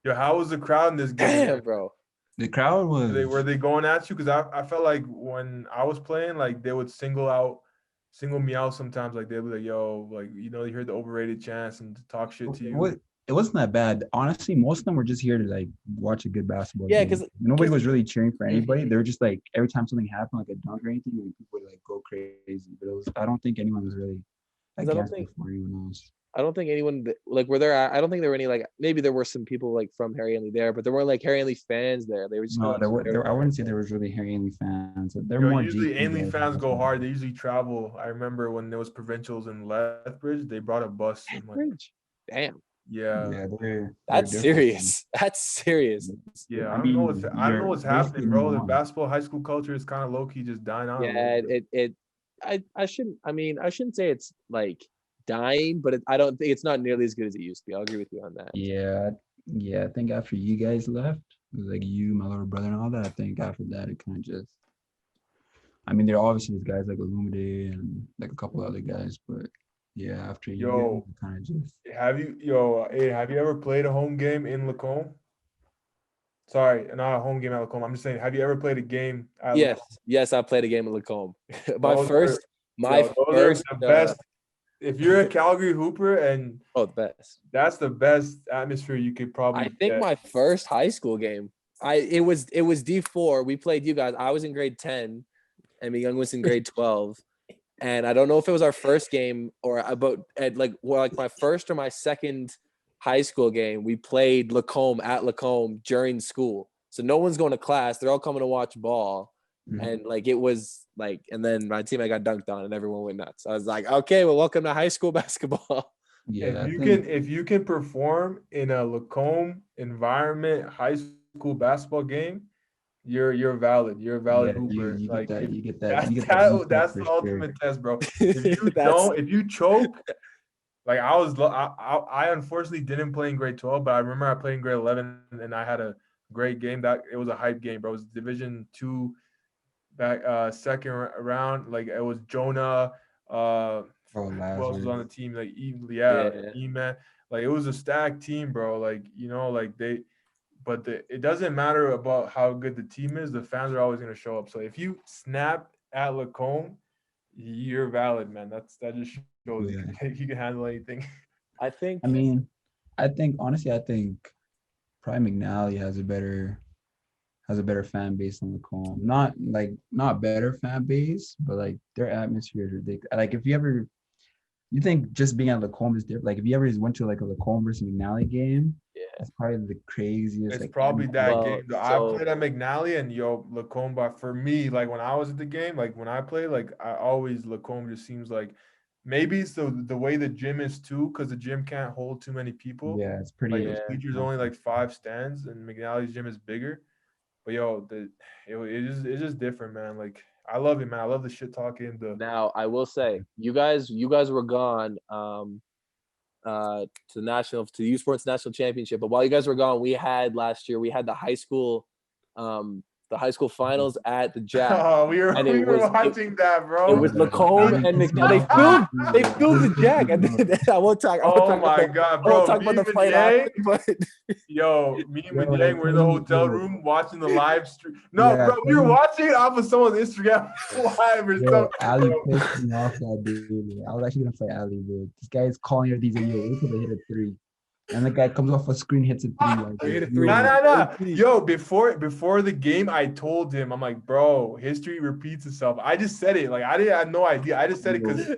Yo, how was the crowd in this game? Damn, bro. The crowd was. Were they going at you? Because I felt like when I was playing, like they would single me out sometimes. Like they'd be like, "Yo, like you heard the overrated chants and talk shit to you." It wasn't that bad. Honestly, most of them were just here to like watch a good basketball Yeah, game. 'cause- Nobody 'cause- was really cheering for anybody. Mhm. They were just like every time something happened, like a dunk or anything, like, people would like go crazy. But I don't think anyone was really I don't against think- it for anyone else. I don't think anyone like were there. I don't think there were any like maybe there were some people like from Harry Henley there, but there weren't like Harry Henley fans there. They were just No, going I wouldn't say there was really Harry Ainley fans. They're Yo, more usually GP Ainley guys. fans go hard. They usually travel. I remember when there was provincials in Lethbridge, they brought a bus. And like, Bridge. Damn, yeah, Yeah, they're that's different. serious. That's serious. yeah. I I don't know what's mean, what's you're happening, basically bro. The wrong. basketball high school culture is kind of low key just dying out. a Yeah, little bit. I shouldn't. I mean, I shouldn't say it's like dying, but I don't think it's not nearly as good as it used to be. I'll agree with you on that. Yeah, I think after you guys left, it was like you, my little brother, and all that. I think after that, it kind of just. I mean, there are obviously these guys like Illumide and like a couple other guys, but yeah, after you Yo. guys, it kind of just. Have you ever played a home game in Lacombe? Sorry, not a home game at Lacombe. I'm just saying, have you ever played a game at Yes, I played a game at Lacombe. Those Those are the best. If you're a Calgary Hooper, and the best. that's the best atmosphere you could probably I think get. my first high school game. It was D4. We played you guys. I was in grade 10, and Young was in grade 12. And I don't know if it was our first game or about my first or my second high school game. We played Lacombe at Lacombe during school, so no one's going to class. They're all coming to watch ball, and like it was like. And then my team, I got dunked on, and everyone went nuts. I was like, okay, well, welcome to high school basketball. Yeah, If you can perform in a Lacombe environment, high school basketball game, you're valid. You're a valid Hooper. You Like, get that. That's You get that. that's the ultimate test, bro. If you don't, if you choke, like I unfortunately didn't play in grade 12, but I remember I played in grade 11 and I had a great game. That it was a hype game, bro. It was Division 2 back second round. Like it was Jonah. Who else was on the team? Like E-Man. Like it was a stacked team, bro. Like it doesn't matter about how good the team is. The fans are always gonna show up. So if you snap at Lacombe, you're valid, man. That just shows you can handle anything. I think. I mean, I think probably McNally has a better fan base than Lacombe. Not better fan base, but like their atmosphere is ridiculous. Like if you think just being at Lacombe is different. Like if you ever just went to like a Lacombe versus McNally game, it's probably the craziest. It's probably that game. I played at McNally and Lacombe. But for me, like when I was at the game, like when I play, like I always Lacombe just seems like maybe it's the way the gym is too, because the gym can't hold too many people. Yeah, it's pretty. Like the features only like 5 stands, and McNally's gym is bigger. But it's just different, man. Like I love it, man. I love the shit talking. Now I will say, you guys were gone to the U Sports National Championship, but while you guys were gone, last year we had the high school finals at the Jack. Oh, we were watching that, bro. It was Lacombe and McNally. They filmed the Jack. I won't talk. Oh my god, bro! I won't talk about the fight after, but yo, me and Manyang were in the hotel room watching the live stream. No, bro, we were watching it off of someone's Instagram live or something. Ali pissed me off that day. I was actually gonna fight Ali, bro. This guy is calling her these idiots until they hit a 3. And the guy comes off a screen, hits a 3. Nah. Yo, before the game, I told him, I'm like, bro, history repeats itself. I just said it. Like, I had no idea. I just said it because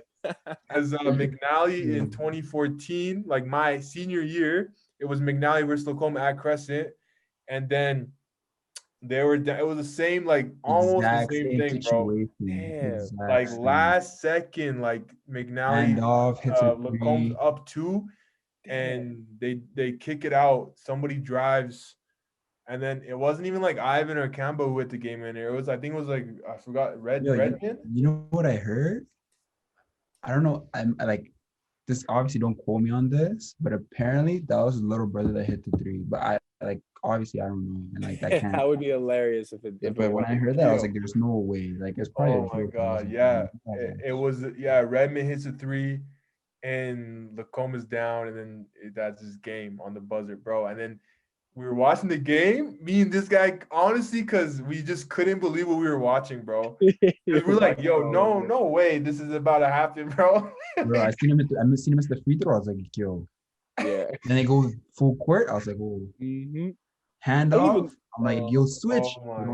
as McNally in 2014, like my senior year, it was McNally versus Lacombe at Crescent. And then it was the same, like almost the same thing, bro. Damn. Like last second, like McNally Lacombe's up 2. And they kick it out. Somebody drives, And then it wasn't even like Ivan or Kamba who hit the game winner. It was, I think it was like, I forgot, Redman. You know what I heard? I don't know. I like this. Obviously, don't quote me on this, but apparently that was his little brother that hit the three. But I like obviously I don't know, and like I can't. That would be hilarious if it. But when I heard that, I was like, "There's no way." Like it's probably. Oh my God, yeah. It was, yeah. Redman hits a three, and Lacombe is down, and then that's his game on the buzzer, bro. And then we were watching the game, me and this guy, honestly, because we just couldn't believe what we were watching, bro. We're like, yo, no way, this is about to happen, bro. Bro, I seen him at the free throw. I was like, yo. Yeah. Then they go full court. I was like, oh. Hand off. I'm like, yo, switch.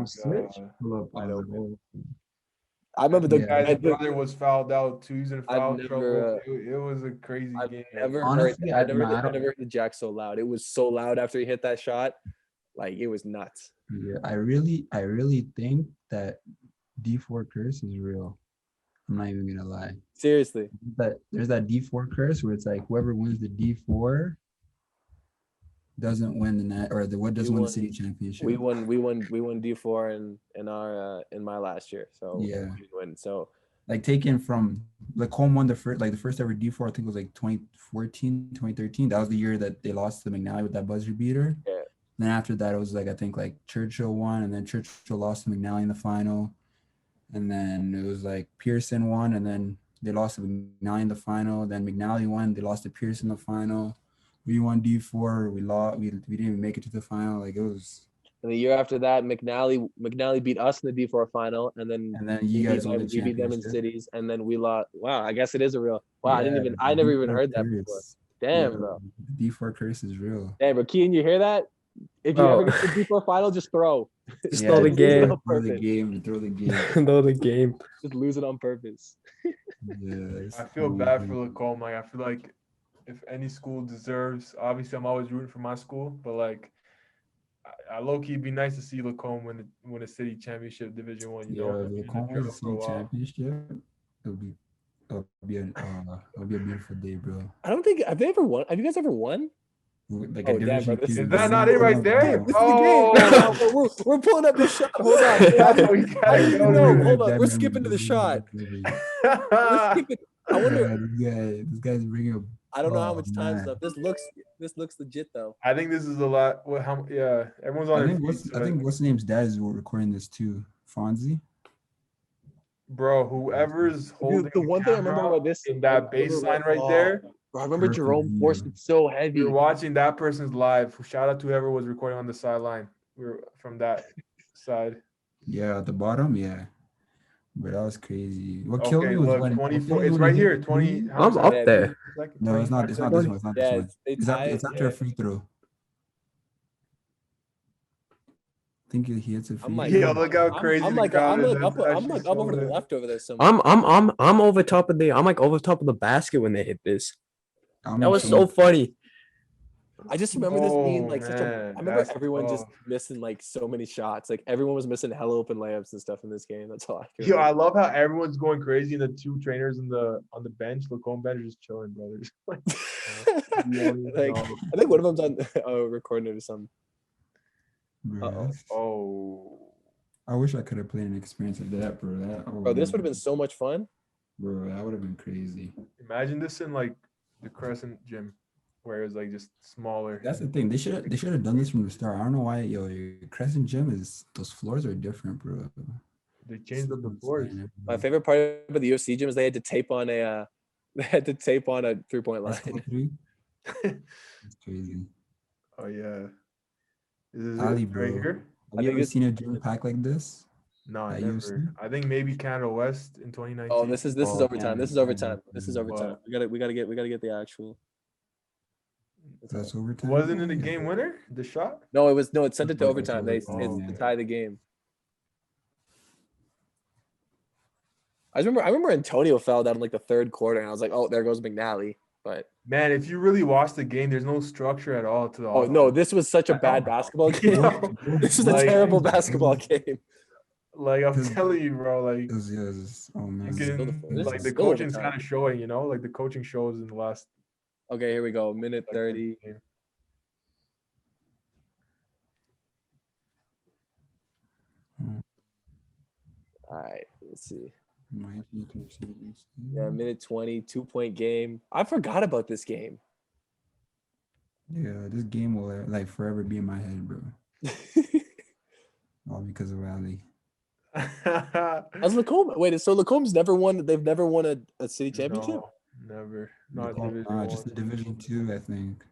Switch. Pull up. I was like, oh. I remember the guy's brother was fouled out too. He's in foul trouble. It was a crazy game. I've never heard the Jack so loud. It was so loud after he hit that shot. Like it was nuts. Yeah, I really think that D4 curse is real. I'm not even gonna lie. Seriously. There's that D4 curse where it's like whoever wins the D4 doesn't win the net or the doesn't win the city championship. We won D4 in my last year. So yeah. We win. So like taken from Lacombe won the first ever D4, I think it was like 2014, 2013. That was the year that they lost to McNally with that buzzer beater. Yeah. Then after that it was like I think like Churchill won, and then Churchill lost to McNally in the final. And then it was like Pearson won, and then they lost to McNally in the final. Then McNally won, they lost to Pearson in the final. We won D4. We lost. We didn't even make it to the final. Like it was. And the year after that, McNally beat us in the D4 final, and then you guys won the championship. We beat them in cities, and then we lost. Wow, I guess it is a real. Wow, yeah, I never even heard that before. Damn, bro. D4 curse is real. Damn, bro, Kean, you hear that? If you ever get to the D4 final, just throw. Just throw the game. Throw the game. Throw the game. Just lose it on purpose. Yeah, I feel bad for Lacombe. Like I feel like if any school deserves, obviously I'm always rooting for my school, but like I low key be nice to see Lacombe win a city championship Division 1. You know, Lacombe wins a city championship. It'll be a beautiful day, bro. I don't think have they ever won. Have you guys ever won? Like a Division 2. Is that not it right there? This is the game. We're pulling up the shot. Hold on. Hold on. We're skipping to the shot. We're skipping. I wonder. This guy's bringing up. I don't know how much time's left. This looks legit though. I think this is a lot. Everyone's on. I think what's the name's dad is recording this too. Fonzie. Bro, whoever's holding the one thing I remember about this in that baseline right there. Bro, I remember Jerome forced it so heavy. We're watching that person's live. Shout out to whoever was recording on the sideline. We're from that side. Yeah, at the bottom, yeah. But that was crazy. What killed me was when 24. It's right here. 20. I'm up there. No, it's not. It's not this one. It's not this one. It's after a free throw. I think he hits a free throw. Yeah, look how crazy. I'm like up over the left over there somewhere. I'm over top of the basket when they hit this. That was so funny. I just remember this being like such a. I remember everyone just missing like so many shots. Like everyone was missing hella open layups and stuff in this game. That's all I can remember. I love how everyone's going crazy and the two trainers on the bench, Lacombe bench, are just chilling, brothers. I think one of them's on recording it or something. I wish I could have played an experience of that, bro. Bro, this would have been so much fun. Bro, that would have been crazy. Imagine this in like the Crescent gym, where it was like just smaller. That's the thing. They should have done this from the start. I don't know why. Your Crescent gym those floors are different, bro. They changed up the floors. My favorite part of the UFC gym is they had to tape on a 3-point line. That's crazy. Oh yeah. Is Ali, it bro. right here? Have you ever seen a gym pack like this? No, never. I think maybe Canada West in 2019. Oh, this is overtime. This is overtime. This is overtime. We gotta get the actual. That's overtime. Wasn't it a game winner? The shot? No, it sent it to overtime. They tie the game. I remember Antonio fouled out in like the third quarter, and I was like, oh, there goes McNally. But man, if you really watch the game, there's no structure at all to the. Oh no, this was such a bad basketball game. This was a terrible basketball game. Like I'm telling you, bro. Like, oh man, like the coaching's kind of showing, you know, like the coaching shows in the last. Okay, here we go. Minute 30. All right, let's see. Yeah, minute 20, 2-point game. I forgot about this game. Yeah, this game will like forever be in my head, bro. All because of Ali. How's Lacombe? Wait, so Lacomb's never won. They've never won a city championship. No, never. Not Lacombe, Division just One. a Division 2, I think.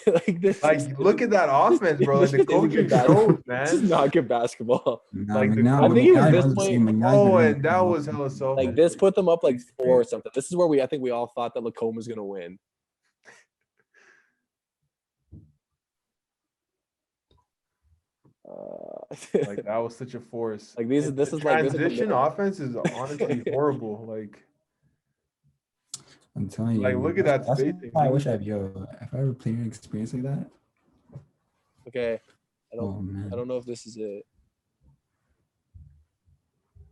Like this. Like, look at that offense, bro. Like the coaching shows, This is man. not good basketball. Nah, Like, McNally, I think it was McNally this was the point- same. McNally's Oh, been really and that good. was hella selfish. Like this put them up like 4 or something. This is where I think we all thought that Lacombe was gonna win. Like that was such a force. Like this And is the like this is transition offense is honestly horrible. Like I'm telling you. Like, look at that that's spacing, why I dude. wish I had, if I ever played an experience like that. Okay. I Oh, man. don't know if this is it.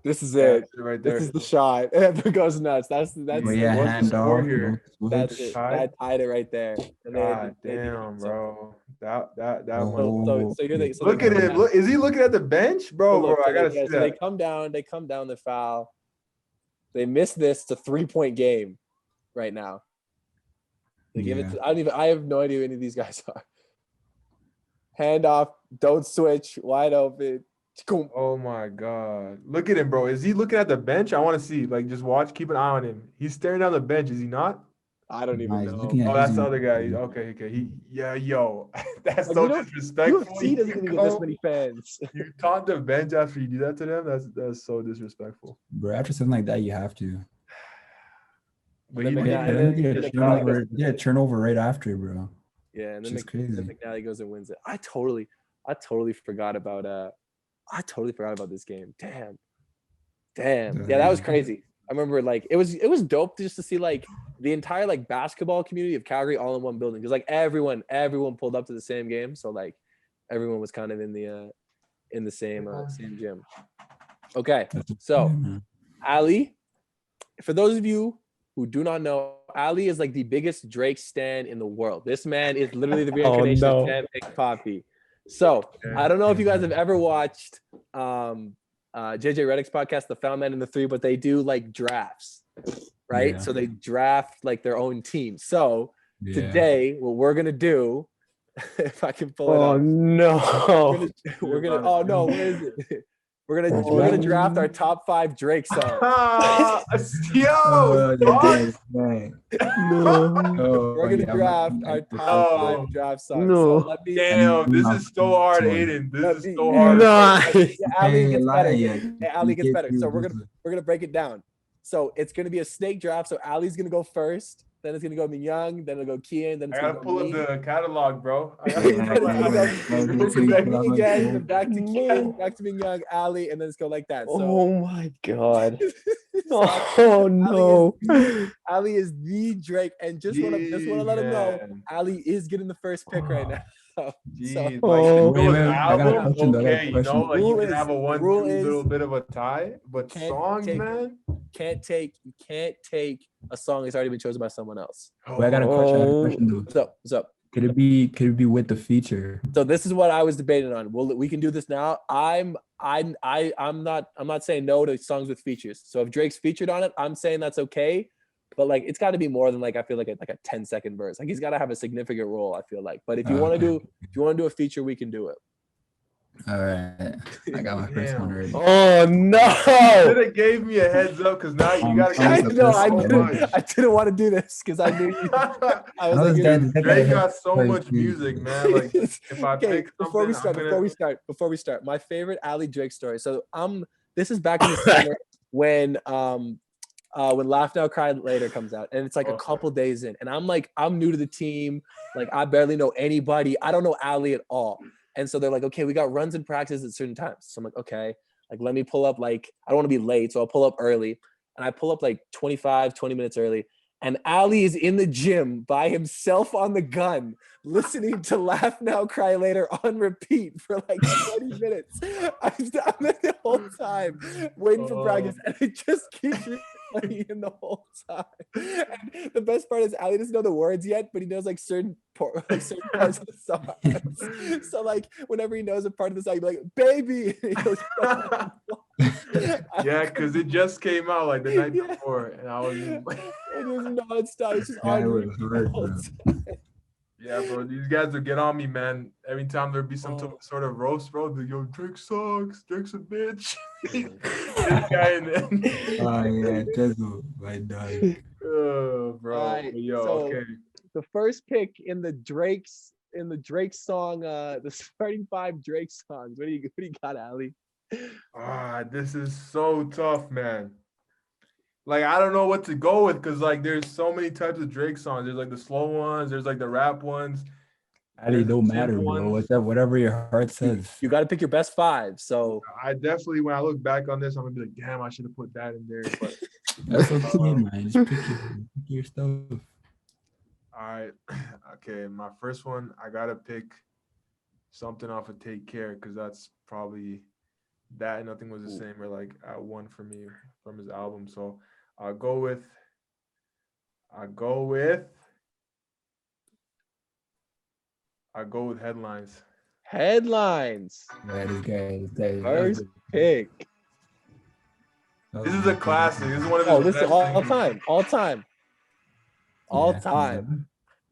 This is yeah, it. right there. This is the shot. It goes nuts. That's But What's yeah, the hand score off. here? that's switch. it. Tie? That tied it right there. And God they damn, beat bro. That Oh, So you're the, so Look they at come him. down. Look, is he looking at the bench, bro? So look, Bro, so I gotta they, see so they that. come down. They come down the foul. They miss this. It's a 3-point game right now. They give it. Yeah. I have no idea who any of these guys are. Hand off. Don't switch. Wide open. Boom. Oh my God. Look at him, bro. Is he looking at the bench? I want to see. Like, just watch. Keep an eye on him. He's staring down the bench. Is he not? I don't even He's know. looking at Oh, that's his- the other guy. Okay. Yo. That's Like, so you know, disrespectful. UFC doesn't even get this go. many fans. You taunt the bench after you do that to them? That's so disrespectful. Bro, after something like that, you have to. But And he then did. McNally- Let me get a then turnover. Get a turnover right after, bro. Yeah, and then, Which is then crazy. McNally goes and wins it. I totally forgot about this game. Damn. Yeah, that was crazy. I remember like it was dope just to see like the entire like basketball community of Calgary all in one building because like everyone pulled up to the same game, so like everyone was kind of in the same gym. Okay, so Ali, for those of you who do not know, Ali is like the biggest Drake stan in the world. This man is literally the reincarnation of Champagne Coffee. So I don't know if you guys have ever watched JJ Redick's podcast, The Found Man in the Three, but they do like drafts, right? Yeah. So they draft like their own team. So Yeah. today, what we're gonna do, if I can pull it Oh up, no. we're gonna oh no, where is it? We're gonna draft our top 5 Drake songs. Yo, dog. No. We're gonna draft our top 5 draft songs. So let me, Damn, this is so hard, Aiden. This is so hard. Nice. Yeah, Ali gets better. Yeah, Yeah, Ali gets better. So we're gonna break it down. So it's gonna be a snake draft. So Ali's gonna go first. Then it's gonna go Manyang. Then it'll go Kian. Then it's I gonna gotta go pull up me. the catalog, bro. I Then it's gotta gonna go me again. Then back to Kian. Back to Manyang, Ali, and then it's go like that. So Oh my god. Oh no. Ali is the Drake, and just wanna let him know, Ali is getting the first pick right now. Jeez, Oh. like, Wait, I got a album, question, though, I got a okay, you question. know, like you Rule can is- have a rule 1-2 is- little bit of a tie, but Can't songs, take- man. You can't take a song that's already been chosen by someone else. Wait, I got a question though. What's up? Could it be with the feature? So this is what I was debating on. We can do this now. I'm not saying no to songs with features. So if Drake's featured on it, I'm saying that's okay. But like it's got to be more than like I feel like a 10-second verse. Like he's got to have a significant role. I feel like. But if you want to do a feature, we can do it. All right, I got my first one already. Oh no. Should have gave me a heads up because now you gotta I get know. so I didn't want to do this because I knew. I was like, Drake got so much music, man. Like if I okay, pick before we something, start, my favorite Ali Drake story. So this is back in the summer when Laugh Now Cry Later comes out, and it's like a couple days in, and I'm new to the team, like I barely know anybody. I don't know Ali at all, and so they're like, okay, we got runs and practice at certain times. So I'm like, okay, like let me pull up. Like I don't want to be late, so I'll pull up early, and I pull up like 20 minutes early. And Ali is in the gym by himself on the gun, listening to Laugh Now, Cry Later on repeat for like 20 minutes. I'm there the whole time waiting for practice, and it just keeps playing the whole time. And the best part is Ali doesn't know the words yet, but he knows like certain parts of the song. So like whenever he knows a part of the song, he'll be like, "Baby." And he goes, Yeah, because it just came out like the night Yeah. before, and I was just like, it was nonstop. It's just Yeah, it on was repeat hard, the whole bro. time. yeah, bro, these guys would get on me, man. Every time there'd be some Oh. sort of roast, bro. Yo, Drake sucks. Drake's a bitch. This guy and then. Oh yeah, Jezu, my dog. Oh, bro. Alright, But yo, so- okay. The first pick in the Drake song, the starting 5 Drake songs. What do you got, Ali? This is so tough, man. Like, I don't know what to go with because like there's so many types of Drake songs. There's like the slow ones, there's like the rap ones. Ali, There's the don't matter, simple bro. ones. Whatever your heart says. You got to pick your best 5. So I definitely, when I look back on this, I'm gonna be like, damn, I should have put that in there. But That's okay, man. Just pick your stuff. all right, okay. My first one, I gotta pick something off of Take Care because that's probably that and Nothing Was the Same or like at one for me from his album. So I'll go with Headlines. Headlines. Yeah, this guy. First pick. This is a classic. This is one of his Oh, this is best all singles.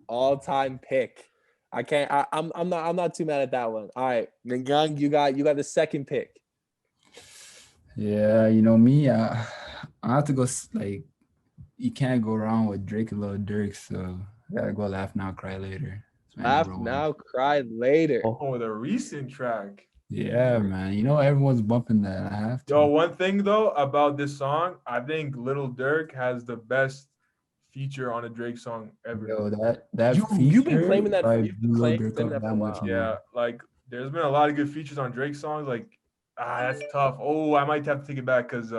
all time pick. I can't. I'm not too mad at that one. All right, Ngang, you got the second pick. Yeah, you know me. I have to go. Like, you can't go wrong with Drake and Lil Durk. So I gotta go Laugh Now, Cry Later. It's my Laugh number one. now, cry later. Oh, the recent track. Yeah, man. You know everyone's bumping that. I have to. Yo, one thing though about this song, I think Lil Durk has the best feature on a Drake song ever. Yo, that You've been feature claiming that. by You've been Lil claiming Durk up that for that a much while. more. Yeah, like there's been a lot of good features on Drake songs. Like, that's tough. Oh, I might have to take it back because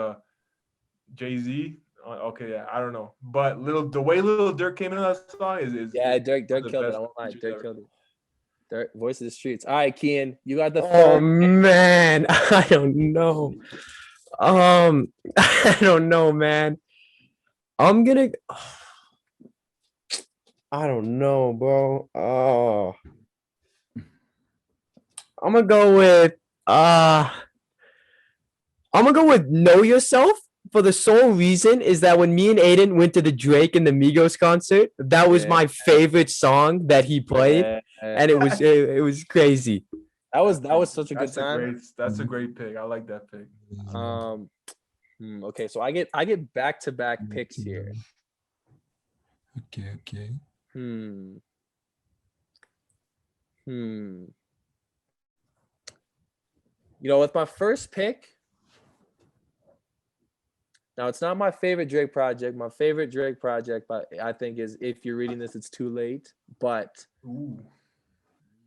Jay-Z. Okay, yeah, I don't know. But the way Lil Durk came into that song is Yeah, Dirk one of the killed it. best I won't lie. features Dirk ever. killed it. Dirk, voice of the streets. All right, Kian, you got the Oh third. man, I don't know. I don't know, man. I'm gonna. I don't know, bro. Oh, I'm gonna go with. I'm gonna go with Know Yourself for the sole reason is that when me and Aiden went to the Drake and the Migos concert, that was my favorite song that he played, and it was crazy. That was such a good time. That's a great pick. I like that pick. Okay, so I get back-to-back picks here. Okay. You know, with my first pick, now it's not my favorite Drake project. My favorite Drake project, but I think is If You're Reading This, It's Too Late. But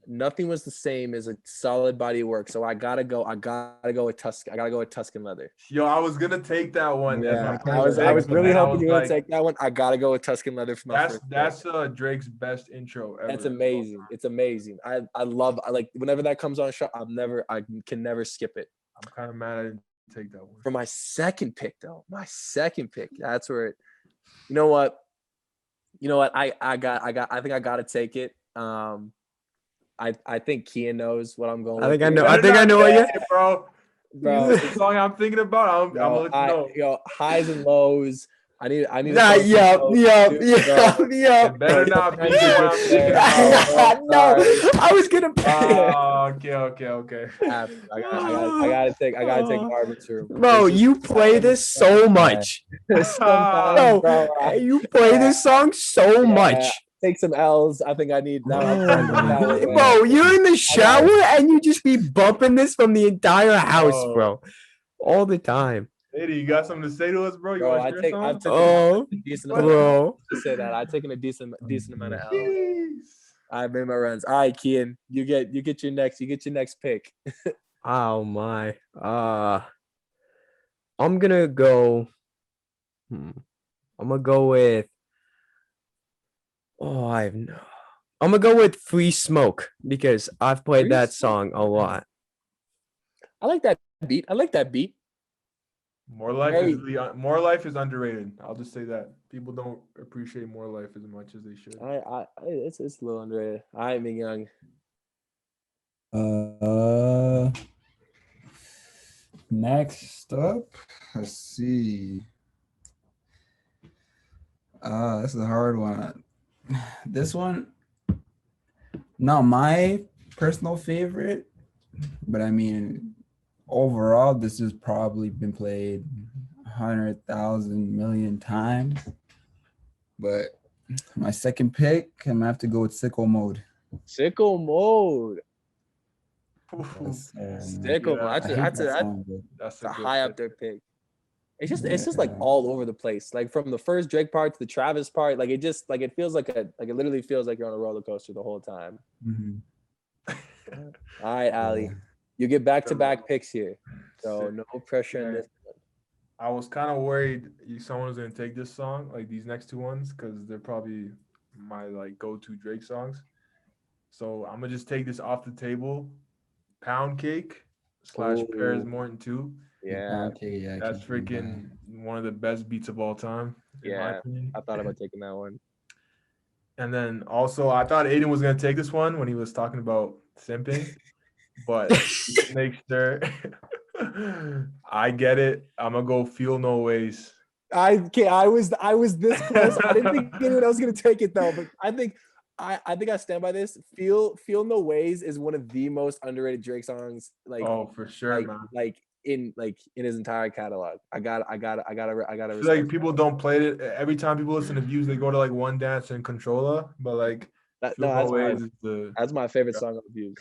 Nothing Was the Same is a solid body of work. So I gotta go with Tuscan. I gotta go with Tuscan Leather. Yo, I was gonna take that one. Yeah, I was really hoping you would take that one. I gotta go with Tuscan Leather for my first pick. That's Drake's best intro ever. That's amazing. It's amazing. I like whenever that comes on show, I can never skip it. I'm kind of mad I didn't take that one. For my second pick, though, that's where it. You know what? I think I gotta take it. I think Kian knows what I'm going. I think with I know. here. I think I know what you. Bro. Bro, The song I'm thinking about, I'm gonna let you know. Yo, highs and lows. I need. Nah, yep. It better not be what I'm thinking about, bro. No, I was gonna. Okay. I gotta take Marvin's room. Bro, you play this so much. Bro, you play this song so much. Take some L's. I think I need that. Bro, you're in the shower and you just be bumping this from the entire house, bro, all the time. Lady, you got something to say to us, bro? You want to share I've something? taken a decent bro. amount. To say that I've taken a decent amount of L's. I've made my runs. All right, Kian, you get your next pick. Oh my. I'm gonna go. I'm gonna go with. I'm gonna go with Free Smoke because I've played that song a lot. I like that beat. More life is underrated. I'll just say that people don't appreciate more life as much as they should. It's a little underrated. I am young. Next up, let's see. This is a hard one. This one, not my personal favorite, but I mean, overall, this has probably been played 100,000 million times. But my second pick, I'm gonna have to go with Sicko Mode. Sicko Mode. Sicko Mode. That's a high up there pick. It's just like all over the place. Like from the first Drake part to the Travis part, like it feels like it literally feels like you're on a roller coaster the whole time. Mm-hmm. All right, Ali, you get back-to-back picks here, so no pressure in this one. I was kind of worried someone was gonna take this song, like these next two ones, because they're probably my like go-to Drake songs. So I'm gonna just take this off the table. Pound Cake / Paris Morton 2. Yeah, that's freaking one of the best beats of all time. Yeah, I thought about taking that one. And then also, I thought Aiden was gonna take this one when he was talking about simping, but make sure I get it. I'm gonna go Feel No Ways. I was this close. I didn't think anyone else was gonna take it though, but I think I stand by this. Feel No Ways is one of the most underrated Drake songs. Like, oh, for sure, man. Like in his entire catalog. I gotta. I feel like people don't play it every time people listen to Views. They go to like One Dance and Controlla, but like that's my favorite song on Views.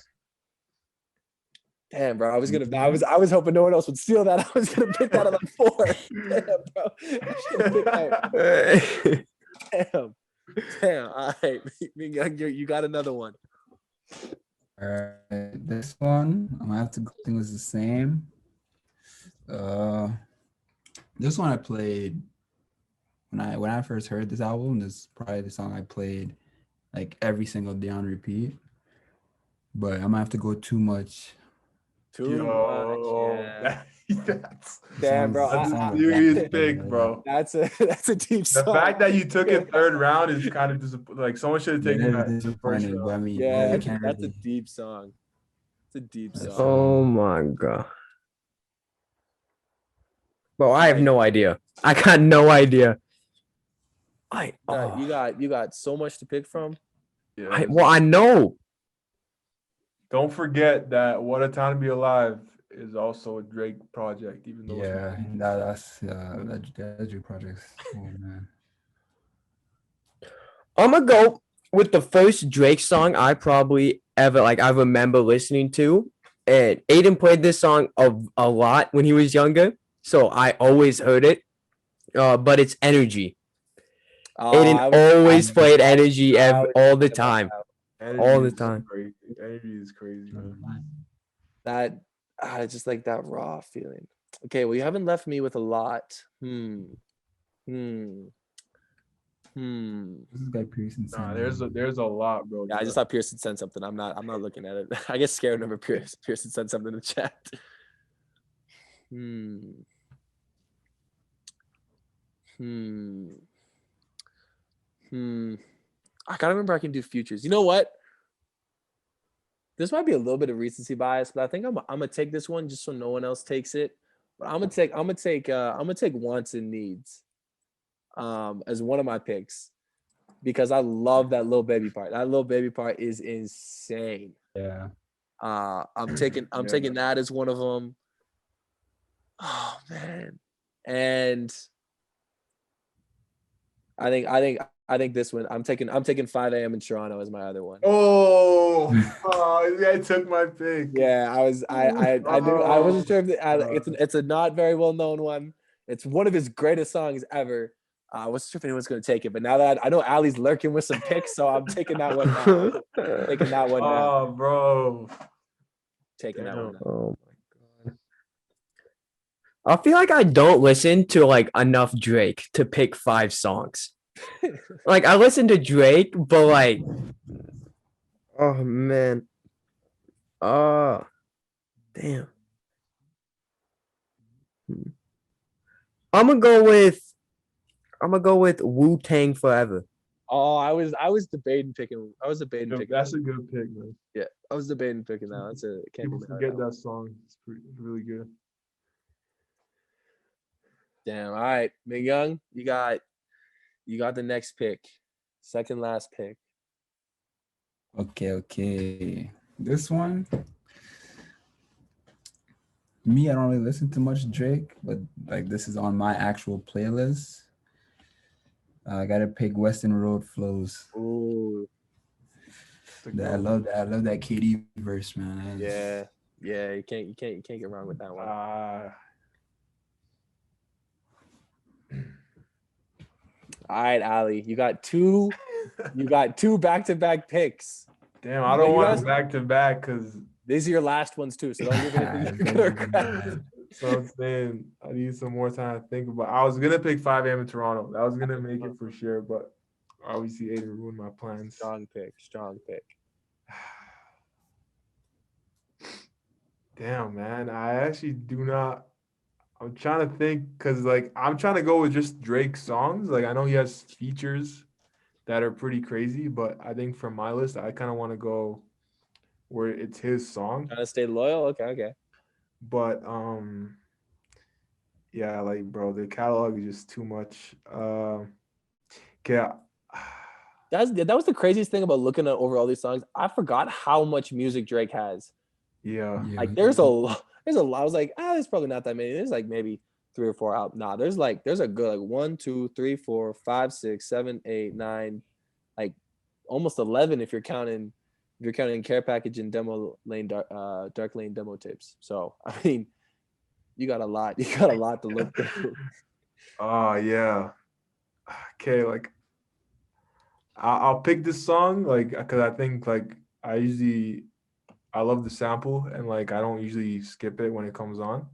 Damn, bro. I was hoping no one else would steal that. I was gonna pick that at like 4. Damn, bro. Damn. All right. You got another one. All right. This one, I'm gonna have to go. I think it was the same. This one I played when I first heard this album. This is probably the song I played like every single day on repeat. But I'm gonna have to go Too Much. Too much. Yeah. Damn, bro. That's a serious pick, bro. That's a deep song. The fact that you took it third round is kind of like someone should have taken that the first round. I mean, yeah, that's a deep song. It's a deep song. Oh my god. Bro, I have no idea. I got no idea. You got so much to pick from. Yeah. I know. Don't forget that What a Time to Be Alive is also a Drake project, even though that's Drake projects. Oh man. I'm gonna go with the first Drake song I probably ever I remember listening to, and Aiden played this song a lot when he was younger, so I always heard it. But it's Energy. Aiden always played Energy all the time. All the time. Energy is crazy, man. That just like that raw feeling. Okay, well, you haven't left me with a lot. This is guy Pearson. Nah, there's a lot, bro. Yeah, I just thought Pearson sent something. I'm not looking at it. I get scared whenever Pearson sent something in the chat. I gotta remember I can do futures. You know what? This might be a little bit of recency bias, but I think I'm gonna take this one just so no one else takes it. But I'm gonna take Wants and Needs as one of my picks because I love that Lil Baby part. That Lil Baby part is insane. Yeah. I'm taking that as one of them. Oh man. And I think this one. I'm taking 5 a.m. in Toronto as my other one. Oh, I took my pick. Yeah, I wasn't sure if it's a not very well known one. It's one of his greatest songs ever. I wasn't sure if anyone's going to take it, but now that I know Ali's lurking with some picks, so I'm taking that one now. Taking that one now. Oh, bro. Taking that one now. Oh my god. I feel like I don't listen to enough Drake to pick 5 songs. I listen to Drake, but oh man. Oh, damn. I'm gonna go with Wu-Tang Forever. Oh, I was debating picking. I was debating Yo, picking. that's a good pick, man. Yeah, I was debating picking that. That's a can't People be mad at forget that. that song. It's really good. Damn. All right, Ming Young, you got the next pick, second last pick. Okay. This one, me, I don't really listen to much Drake, but like this is on my actual playlist. I gotta pick Western Road Flows. Ooh, I love that. I love that KD verse, man. yeah. You can't get wrong with that one. All right, Ali, you got two back-to-back picks. Damn, I don't want back to back because these are your last ones too, so don't leave anything you could regret. So I'm saying I need some more time to think about. I was gonna pick 5 a.m. in Toronto. That was gonna make it for sure, but obviously Aiden ruined my plans. Strong pick. Damn, man. I actually do not. I'm trying to think because like I'm trying to go with just Drake songs. Like I know he has features that are pretty crazy, but I think for my list, I kind of want to go where it's his song. Trying to stay loyal. Okay. But yeah, like bro, the catalog is just too much. Okay. That was the craziest thing about looking at over all these songs. I forgot how much music Drake has. Yeah. Like there's a lot. I was like, there's probably not that many. There's like maybe 3 or 4 out. Nah, there's a good like 1, 2, 3, 4, 5, 6, 7, 8, 9, like almost 11 if you're counting Care Package and Demo Lane Dark Lane demo tapes. So I mean, you got a lot to look through. Oh yeah. Okay, like I'll pick this song like because I think like I love the sample and like I don't usually skip it when it comes on.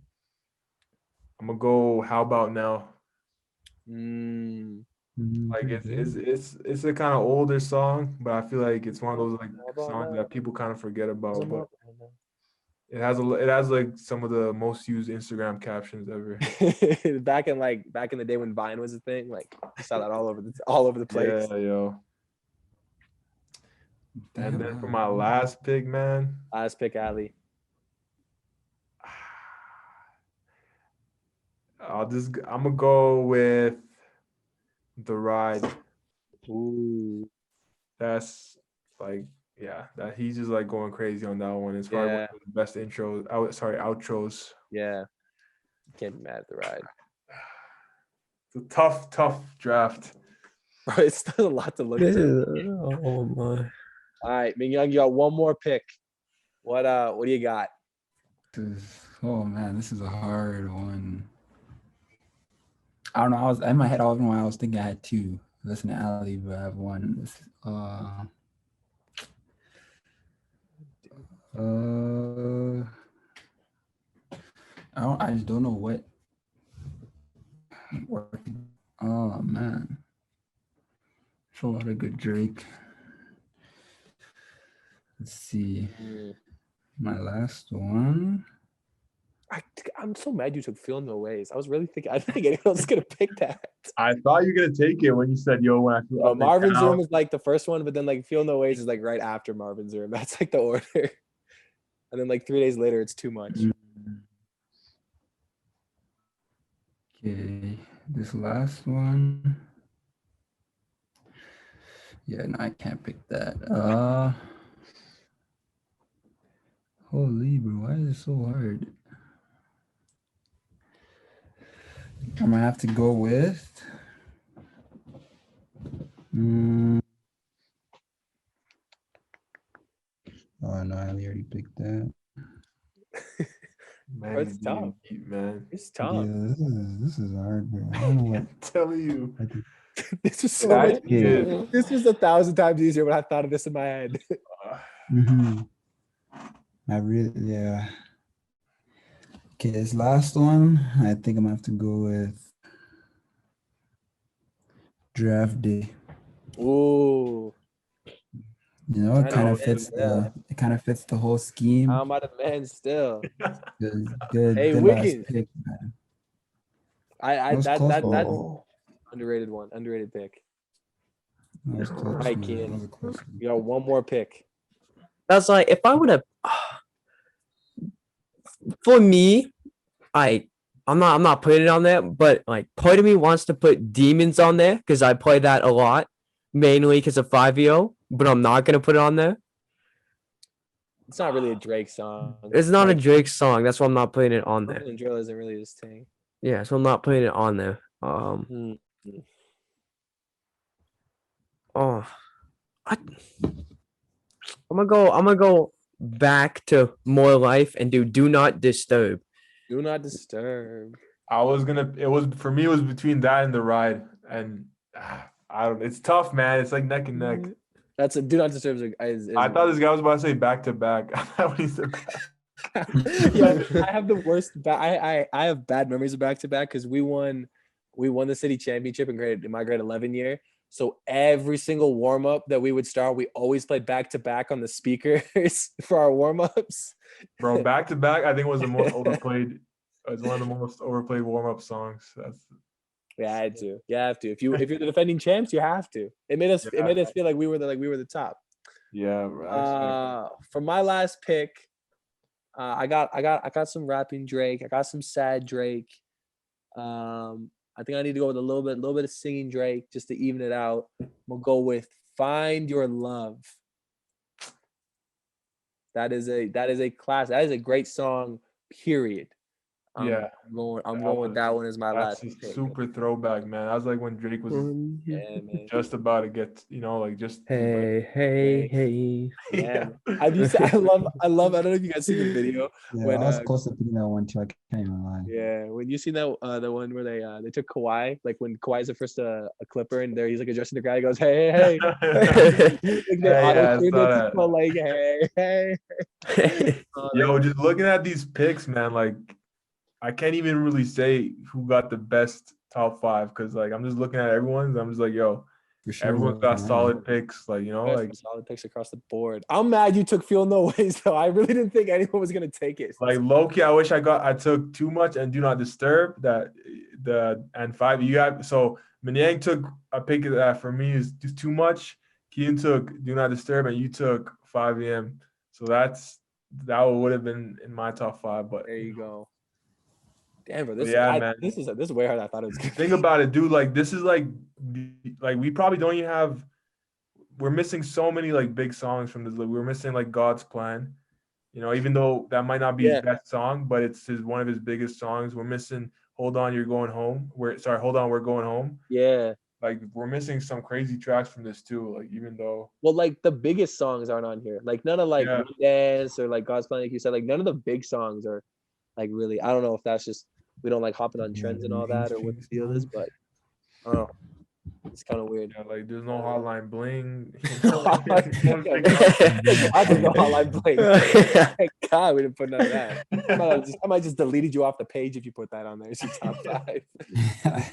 I'm gonna go How About Now. Like it's a kind of older song, but I feel like it's one of those like songs that people kind of forget about. But it has like some of the most used Instagram captions ever. back in the day when Vine was a thing, like you saw that all over the place. Yeah, yo. And then for my last pick, man. Last pick, Ali. I'm gonna go with The Ride. Ooh. That's like, yeah, that he's just like going crazy on that one. It's probably one of the best outros. Yeah. Can't be mad at The Ride. It's a tough draft. Bro, it's still a lot to look at. Oh my. All right, Ming Young, you got one more pick. What do you got? Oh man, this is a hard one. I don't know. I was in my head all the while. I was thinking I had two. Listen to Ali, but I have one. I just don't know what. Oh man, there's a lot of good Drake. Let's see. My last one. I'm so mad you took Feel No Ways. I was really thinking. I didn't think anyone else was gonna pick that. I thought you were gonna take it when you said, "Yo, when I feel up Marvin's Room is like the first one, but then like Feel No Ways is like right after Marvin's Room. That's like the order. And then like 3 days later, it's Too Much. Okay, this last one. Yeah, no, I can't pick that. Holy bro, why is it so hard? I'm gonna have to go with. Oh no, I already picked that. Man, it's tough. Man. It's tough. Yeah, this is hard, bro. I don't know what. I'm telling you. This was so much easier. This was 1,000 times easier when I thought of this in my head. Yeah. Okay, this last one, I think I'm gonna have to go with Draft Day. Ooh. You know, it kind of fits the whole scheme. I'm out of man still. Good Hey, last Wiggins. pick, man. That underrated one, underrated pick. That was close. Right, Man. That Kian. was a close one. You got one more pick. That's like if I would have. For me, I'm not putting it on there, but like part of me wants to put Demons on there because I play that a lot, mainly because of 5EO, but I'm not gonna put it on there. It's not really a Drake song. It's not a Drake song. That's why I'm not putting it on there. And drill isn't really his thing. Yeah, so I'm not putting it on there. Oh, I'm gonna go back to More Life and Do Not Disturb. Do Not Disturb. It was for me. It was between that and The Ride, and I don't. It's tough, man. It's like neck and neck. That's a Do Not Disturb. I thought this guy was about to say back to back. Yeah, I have the worst. I have bad memories of back to back because we won the city championship in my grade 11 year. So every single warm up that we would start, we always played back to back on the speakers for our warm ups. Bro, back to back, I think was the most overplayed. It's one of the most overplayed warm up songs. Yeah, I had to. You have to. If you're the defending champs, you have to. It made us feel like we were the top. Yeah. For my last pick, I got some rapping Drake. I got some sad Drake. I think I need to go with a little bit of singing Drake just to even it out. We'll go with Find Your Love. That is a class. That is a great song, period. I'm going with that one as my last pick. Super throwback, man. That was like when Drake was just about to get, just hey. Yeah. I love. I don't know if you guys seen the video. Yeah, when, I was close to picking that one too. I can't even lie. Yeah, when you seen that the one where they took Kawhi, like when Kawhi's the first a Clipper and he's like addressing the guy, he goes, hey. Hey. Yo, just looking at these picks, man, like I can't even really say who got the best top 5 because like I'm just looking at everyone's. I'm just like, yo, sure, everyone's got solid picks, like solid picks across the board. I'm mad you took Feel No Ways though. I really didn't think anyone was gonna take it. Like low-key, I wish I took Too Much and Do Not Disturb and 5. You got so Manyang took a pick that for me is just Too Much. Kian took Do Not Disturb and you took 5 AM. So that would have been in my top 5. But there you go. Damn, bro, this is way harder than I thought it was gonna Think about it, dude. Like this is like we probably don't even have. We're missing so many like big songs from this. Like, we're missing like God's Plan, even though that might not be his best song, but it's one of his biggest songs. We're missing Hold On, You're Going Home. Hold On, We're Going Home. Yeah. Like we're missing some crazy tracks from this too. Like even though. Well, like the biggest songs aren't on here. Like none of like Dance or like God's Plan, like you said. Like none of the big songs are like really. I don't know if that's just we don't like hopping on trends and all that, or what the deal is, but I don't know. It's kind of weird. Yeah, like there's no Hotline Bling. I didn't know Hotline Bling. Thank God we didn't put none of that. I might just deleted you off the page if you put that on there. It's your top 5.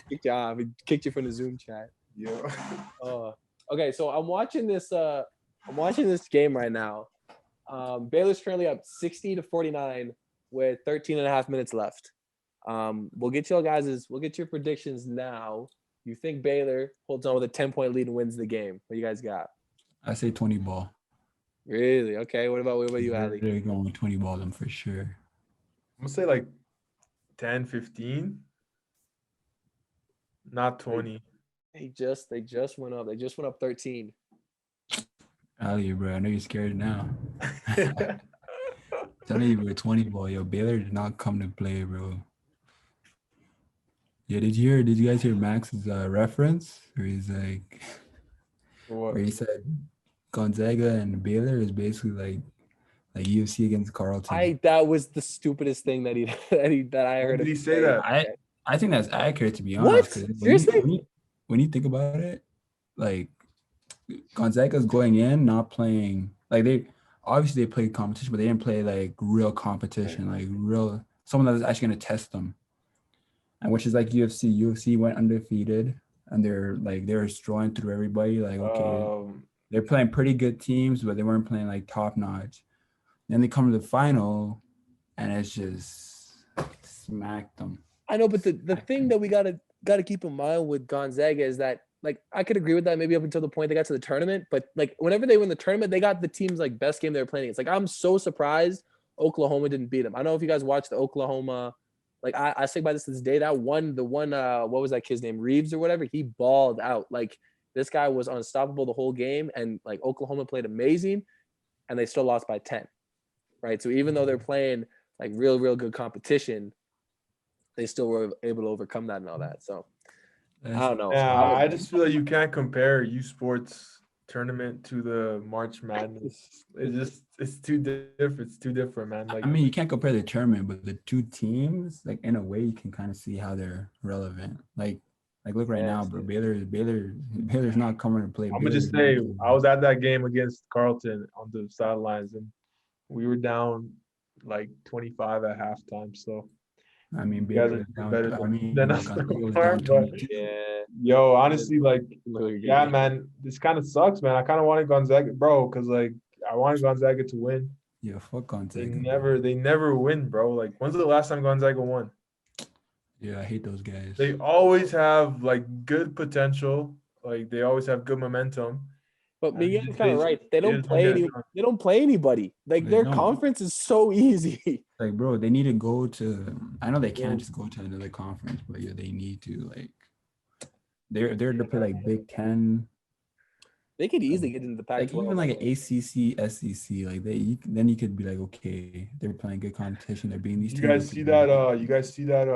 Kicked you off. We kicked you from the Zoom chat. Yeah. Okay, so I'm watching this game right now. Baylor's currently up 60-49 with 13 and a half minutes left. We'll get your predictions now. You think Baylor holds on with a 10-point lead and wins the game? What you guys got? I say 20 ball. Really? Okay. What about you, Ali? They're going with 20 ball them for sure. I'm gonna say like 10, 15. Not 20. They just went up. They just went up 13. Ali, bro, I know you're scared now. Telling you, bro, 20 ball. Yo, Baylor did not come to play, bro. Yeah, did you guys hear Max's reference? Where he's like, where he said Gonzaga and Baylor is basically like UFC against Carleton. That was the stupidest thing that I heard. Did he say that? I think that's accurate, to be honest. What? Seriously? When you think about it, like Gonzaga's going in, not playing like they played competition, but they didn't play like real competition, like real someone that was actually gonna test them. And which is like UFC. UFC went undefeated, and they're destroying through everybody. Like, okay, they're playing pretty good teams, but they weren't playing like top notch. Then they come to the final, and it's just smacked them. I know, but the thing that we gotta keep in mind with Gonzaga is that, like, I could agree with that maybe up until the point they got to the tournament, but like whenever they win the tournament, they got the team's like best game they were playing. It's like I'm so surprised Oklahoma didn't beat them. I don't know if you guys watched the Oklahoma. Like I stick by this to this day. That one, what was that kid's name? Reeves or whatever. He balled out. Like this guy was unstoppable the whole game, and like Oklahoma played amazing, and they still lost by 10. Right. So even though they're playing like real good competition, they still were able to overcome that and all that. So I don't know. Yeah, I just feel like you can't compare U Sports tournament to the March Madness. It's too different. It's too different, man. Like I mean, you can't compare the tournament, but the two teams, like in a way, you can kind of see how they're relevant. Like look right now, bro. Baylor's not coming to play. I'm gonna just say, I was at that game against Carleton on the sidelines, and we were down like 25 at halftime. So I mean, you guys Baylor are down, better than us. down But, 22. yo, honestly, like, yeah, man, this kind of sucks, man. I kind of wanted Gonzaga, bro, because like I wanted Gonzaga to win. Yeah, fuck Gonzaga. They never win, bro. Like, when's the last time Gonzaga won? Yeah, I hate those guys. They always have like good potential. Like they always have good momentum. But Miguel's kind of right. They don't play anybody. Like their conference is so easy. Like, bro, they need to go to. I know they can't just go to another conference, but yeah, they need to like. They're to play like Big Ten. They could easily get into the Pac-12. Like even like an ACC, SEC, like then you could be like, okay, they're playing good competition. They're being these. You guys see that? You guys see that?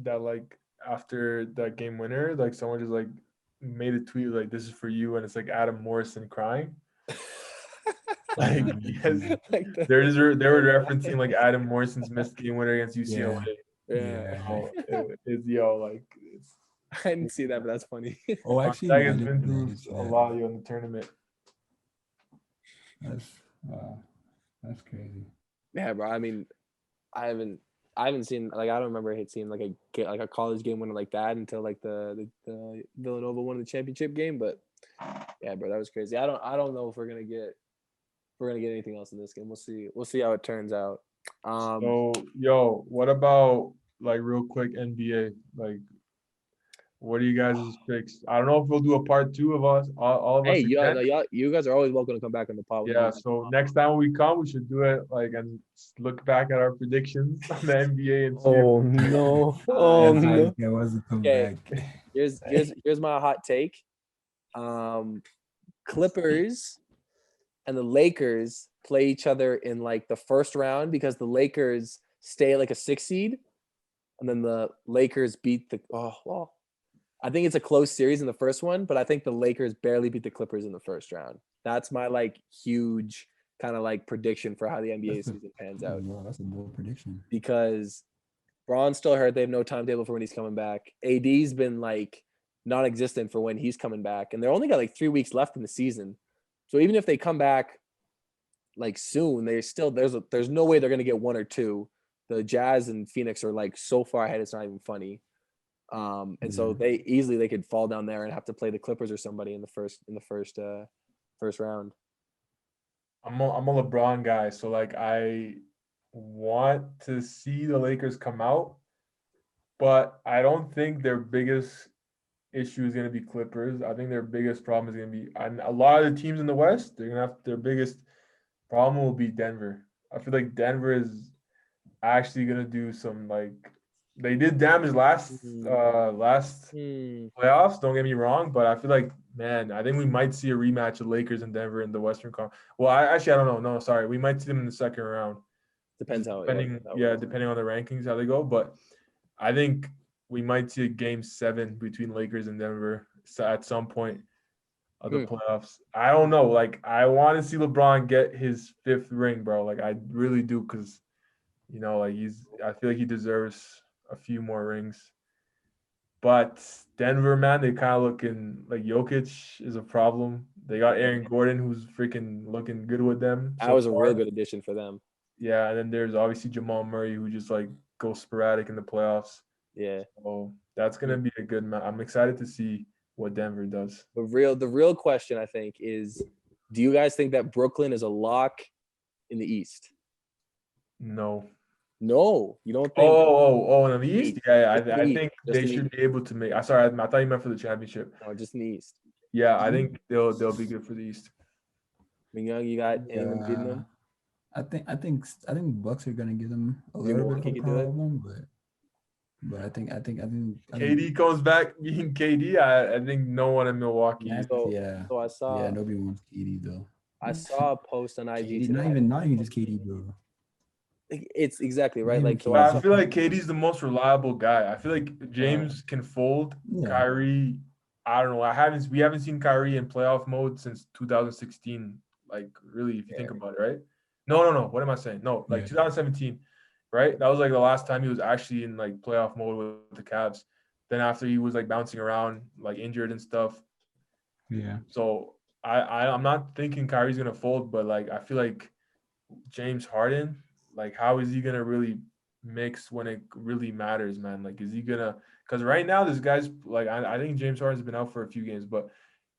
That like after that game winner, like someone just like made a tweet like, "This is for you," and it's like Adam Morrison crying. Like, yes, they were referencing like Adam Morrison's missed game winner against UCLA. Yeah. I didn't see that, but that's funny. Oh, actually, that has been through a lot in the tournament. That's crazy. Yeah, bro. I mean, I haven't seen, like, I don't remember seeing like a college game winner like that until like the Villanova won the championship game. But yeah, bro, that was crazy. I don't know if we're gonna get anything else in this game. We'll see how it turns out. So, yo, what about like real quick NBA? Like, what are you guys' picks? I don't know if we'll do a part 2 of us, all of us. Hey, you guys are always welcome to come back on the pod. Yeah, so next time we come, we should do it like and look back at our predictions on the NBA and see. Oh no! Oh no! It wasn't come Okay. back. Here's my hot take. Clippers and the Lakers play each other in like the first round because the Lakers stay like a 6 seed, and then the Lakers beat the I think it's a close series in the first one, but I think the Lakers barely beat the Clippers in the first round. That's my like huge kind of like prediction for how the NBA season pans out. Wow, that's a bold prediction. Because Braun's still hurt. They have no timetable for when he's coming back. AD's been like non-existent for when he's coming back. And they're only got like 3 weeks left in the season. So even if they come back like soon, there's no way they're going to get 1 or 2. The Jazz and Phoenix are like so far ahead, it's not even funny. And so they could fall down there and have to play the Clippers or somebody in the first round. I'm a LeBron guy, so like I want to see the Lakers come out, but I don't think their biggest issue is going to be Clippers. I think their biggest problem is going to be, and a lot of the teams in the West, they're going to have their biggest problem will be Denver. I feel like Denver is actually going to do some like. They did damage last playoffs. Don't get me wrong, but I feel like, man, I think we might see a rematch of Lakers and Denver in the Western Conference. Well, I don't know. No, sorry, we might see them in the second round. Depending on the rankings how they go. But I think we might see a game 7 between Lakers and Denver at some point of the playoffs. I don't know. Like, I want to see LeBron get his 5th ring, bro. Like, I really do, because like I feel like he deserves a few more rings. But Denver, man, they kind of looking like Jokic is a problem. They got Aaron Gordon, who's freaking looking good with them. That was a real good addition for them. Yeah, and then there's obviously Jamal Murray, who just like goes sporadic in the playoffs. Yeah. So that's gonna be a good match. I'm excited to see what Denver does. The real question, I think, is, do you guys think that Brooklyn is a lock in the East? No. No, you don't think? In the East? Yeah. Just in the I East, think just they in the should be able to make. I thought you meant for the championship. No, just in the East. Yeah, I think they'll be good for the East. Manyang, you got anyone beating them? I think Bucks are gonna give them a little bit of Milwaukee a could do it? problem, but I think KD comes back being KD. I think no one in Milwaukee. So I yeah, saw nobody wants KD though. I saw a post on IG KD, today. not even just KD, bro. It's exactly right. Not Like even so, But I I feel like KD's the most reliable guy. I feel like Uh-huh. James can fold. Yeah. Kyrie, I don't know. We haven't seen Kyrie in playoff mode since 2016. Like really, if you think about it, right? No. What am I saying? No, like 2017, right? That was like the last time he was actually in like playoff mode with the Cavs. Then after he was like bouncing around, like injured and stuff. Yeah. So I'm not thinking Kyrie's gonna fold, but like I feel like James Harden, like how is he gonna really mix when it really matters, man? Like is he gonna? Because right now this guy's like I think James Harden's been out for a few games, but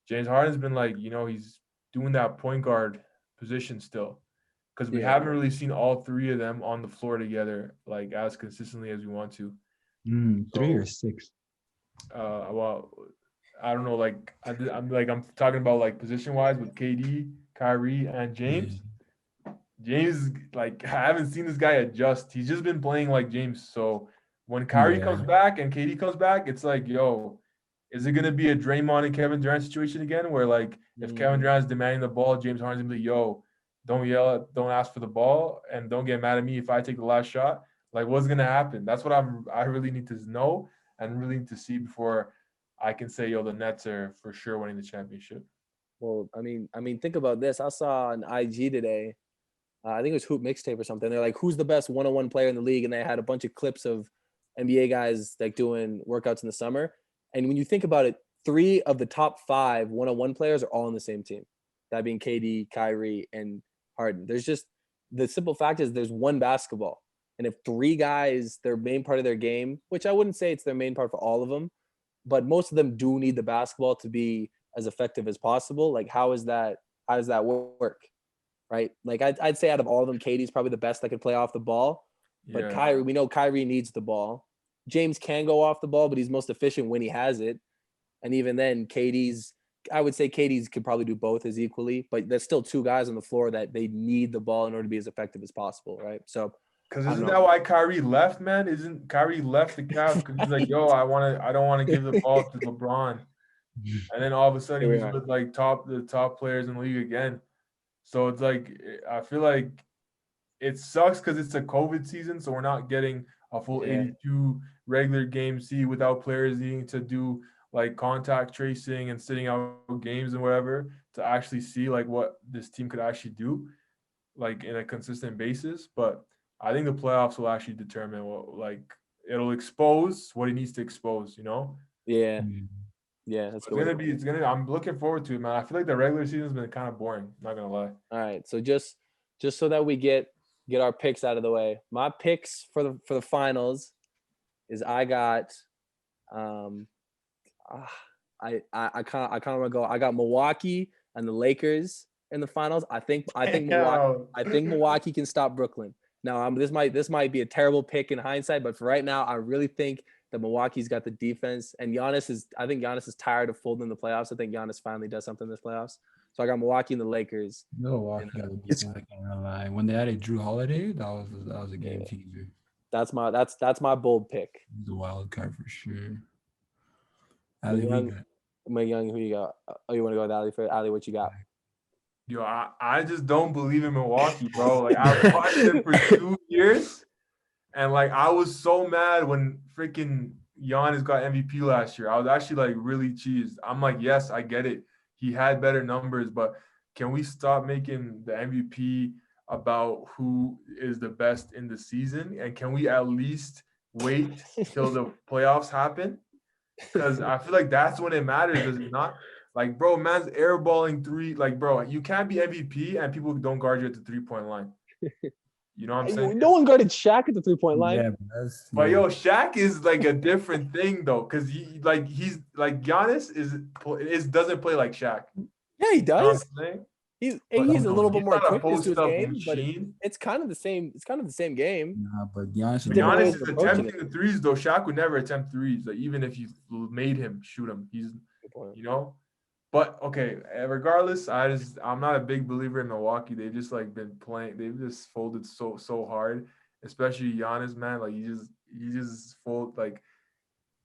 James Harden's been like he's doing that point guard position still. Because we haven't really seen all three of them on the floor together like as consistently as we want to. 3 or 6. Well, I don't know. Like I'm talking about like position wise with KD, Kyrie, and James. James, like I haven't seen this guy adjust. He's just been playing like James. So when Kyrie comes back and KD comes back, it's like, is it gonna be a Draymond and Kevin Durant situation again? Where like if Kevin Durant's demanding the ball, James Harden's gonna be don't yell, don't ask for the ball, and don't get mad at me if I take the last shot. Like what's gonna happen? That's what I really need to know and really need to see before I can say, the Nets are for sure winning the championship. Well, I mean, think about this. I saw on IG today. I think it was Hoop Mixtape or something. They're like, who's the best one-on-one player in the league? And they had a bunch of clips of NBA guys like doing workouts in the summer. And when you think about it, 3 of the top 5 one-on-one players are all on the same team. That being KD, Kyrie, and Harden. There's just the simple fact is there's one basketball. And if 3 guys, their main part of their game, which I wouldn't say it's their main part for all of them, but most of them do need the basketball to be as effective as possible. Like, how does that work? Right? Like I'd say out of all of them, KD's probably the best that could play off the ball. But Kyrie, we know Kyrie needs the ball. James can go off the ball, but he's most efficient when he has it. And even then, I would say KD's could probably do both as equally, but there's still 2 guys on the floor that they need the ball in order to be as effective as possible, right? So because isn't that why Kyrie left, man? Isn't Kyrie left the Cavs because he's like, I don't want to give the ball to LeBron. And then all of a sudden he's with like the top players in the league again. So it's like I feel like it sucks because it's a COVID season, so we're not getting a full 82 regular game without players needing to do like contact tracing and sitting out games and whatever to actually see like what this team could actually do like in a consistent basis. But I think the playoffs will actually determine it'll expose what it needs to expose, Yeah. Yeah, that's I'm looking forward to it, man. I feel like the regular season's been kind of boring, not gonna lie. All right. So just so that we get our picks out of the way. My picks for the finals is I got I kind of want to go. I got Milwaukee and the Lakers in the finals. I think Milwaukee can stop Brooklyn. Now, this might be a terrible pick in hindsight, but for right now, I really think that Milwaukee's got the defense, and I think Giannis is tired of folding in the playoffs. I think Giannis finally does something in this playoffs. So I got Milwaukee and the Lakers. Milwaukee got the defense. I can't lie. When they added Drew Holiday, that was a game changer. That's my bold pick. He's a wild card for sure. Young, who you got? Oh, you want to go with Ali first? Ali, what you got? Yo, I just don't believe in Milwaukee, bro. Like I watched them for 2 years, and like I was so mad when freaking Giannis got MVP last year. I was actually like really cheesed. I'm like, yes, I get it. He had better numbers, but can we stop making the MVP about who is the best in the season? And can we at least wait till the playoffs happen? Because I feel like that's when it matters, does it not? Like, bro, man's airballing 3. Like, bro, you can't be MVP and people don't guard you at the 3-point line. You know what I'm saying? No one guarded Shaq at the 3-point line. Yeah, but Shaq is like a different thing though, because he's like Giannis is doesn't play like Shaq. Yeah, he does. You know what I'm saying? He's But a little bit he's more not a quickness to his post-up game, but machine. it's kind of the same. It's kind of the same game. Nah, but Giannis is Different ways Giannis of is approaching attempting it. the threes though. Shaq would never attempt threes. Like even if you made him shoot them, he's Good point. you know. But okay, regardless, I'm not a big believer in Milwaukee. They've just like been playing. They've just folded so hard, especially Giannis, man. Like you just fold like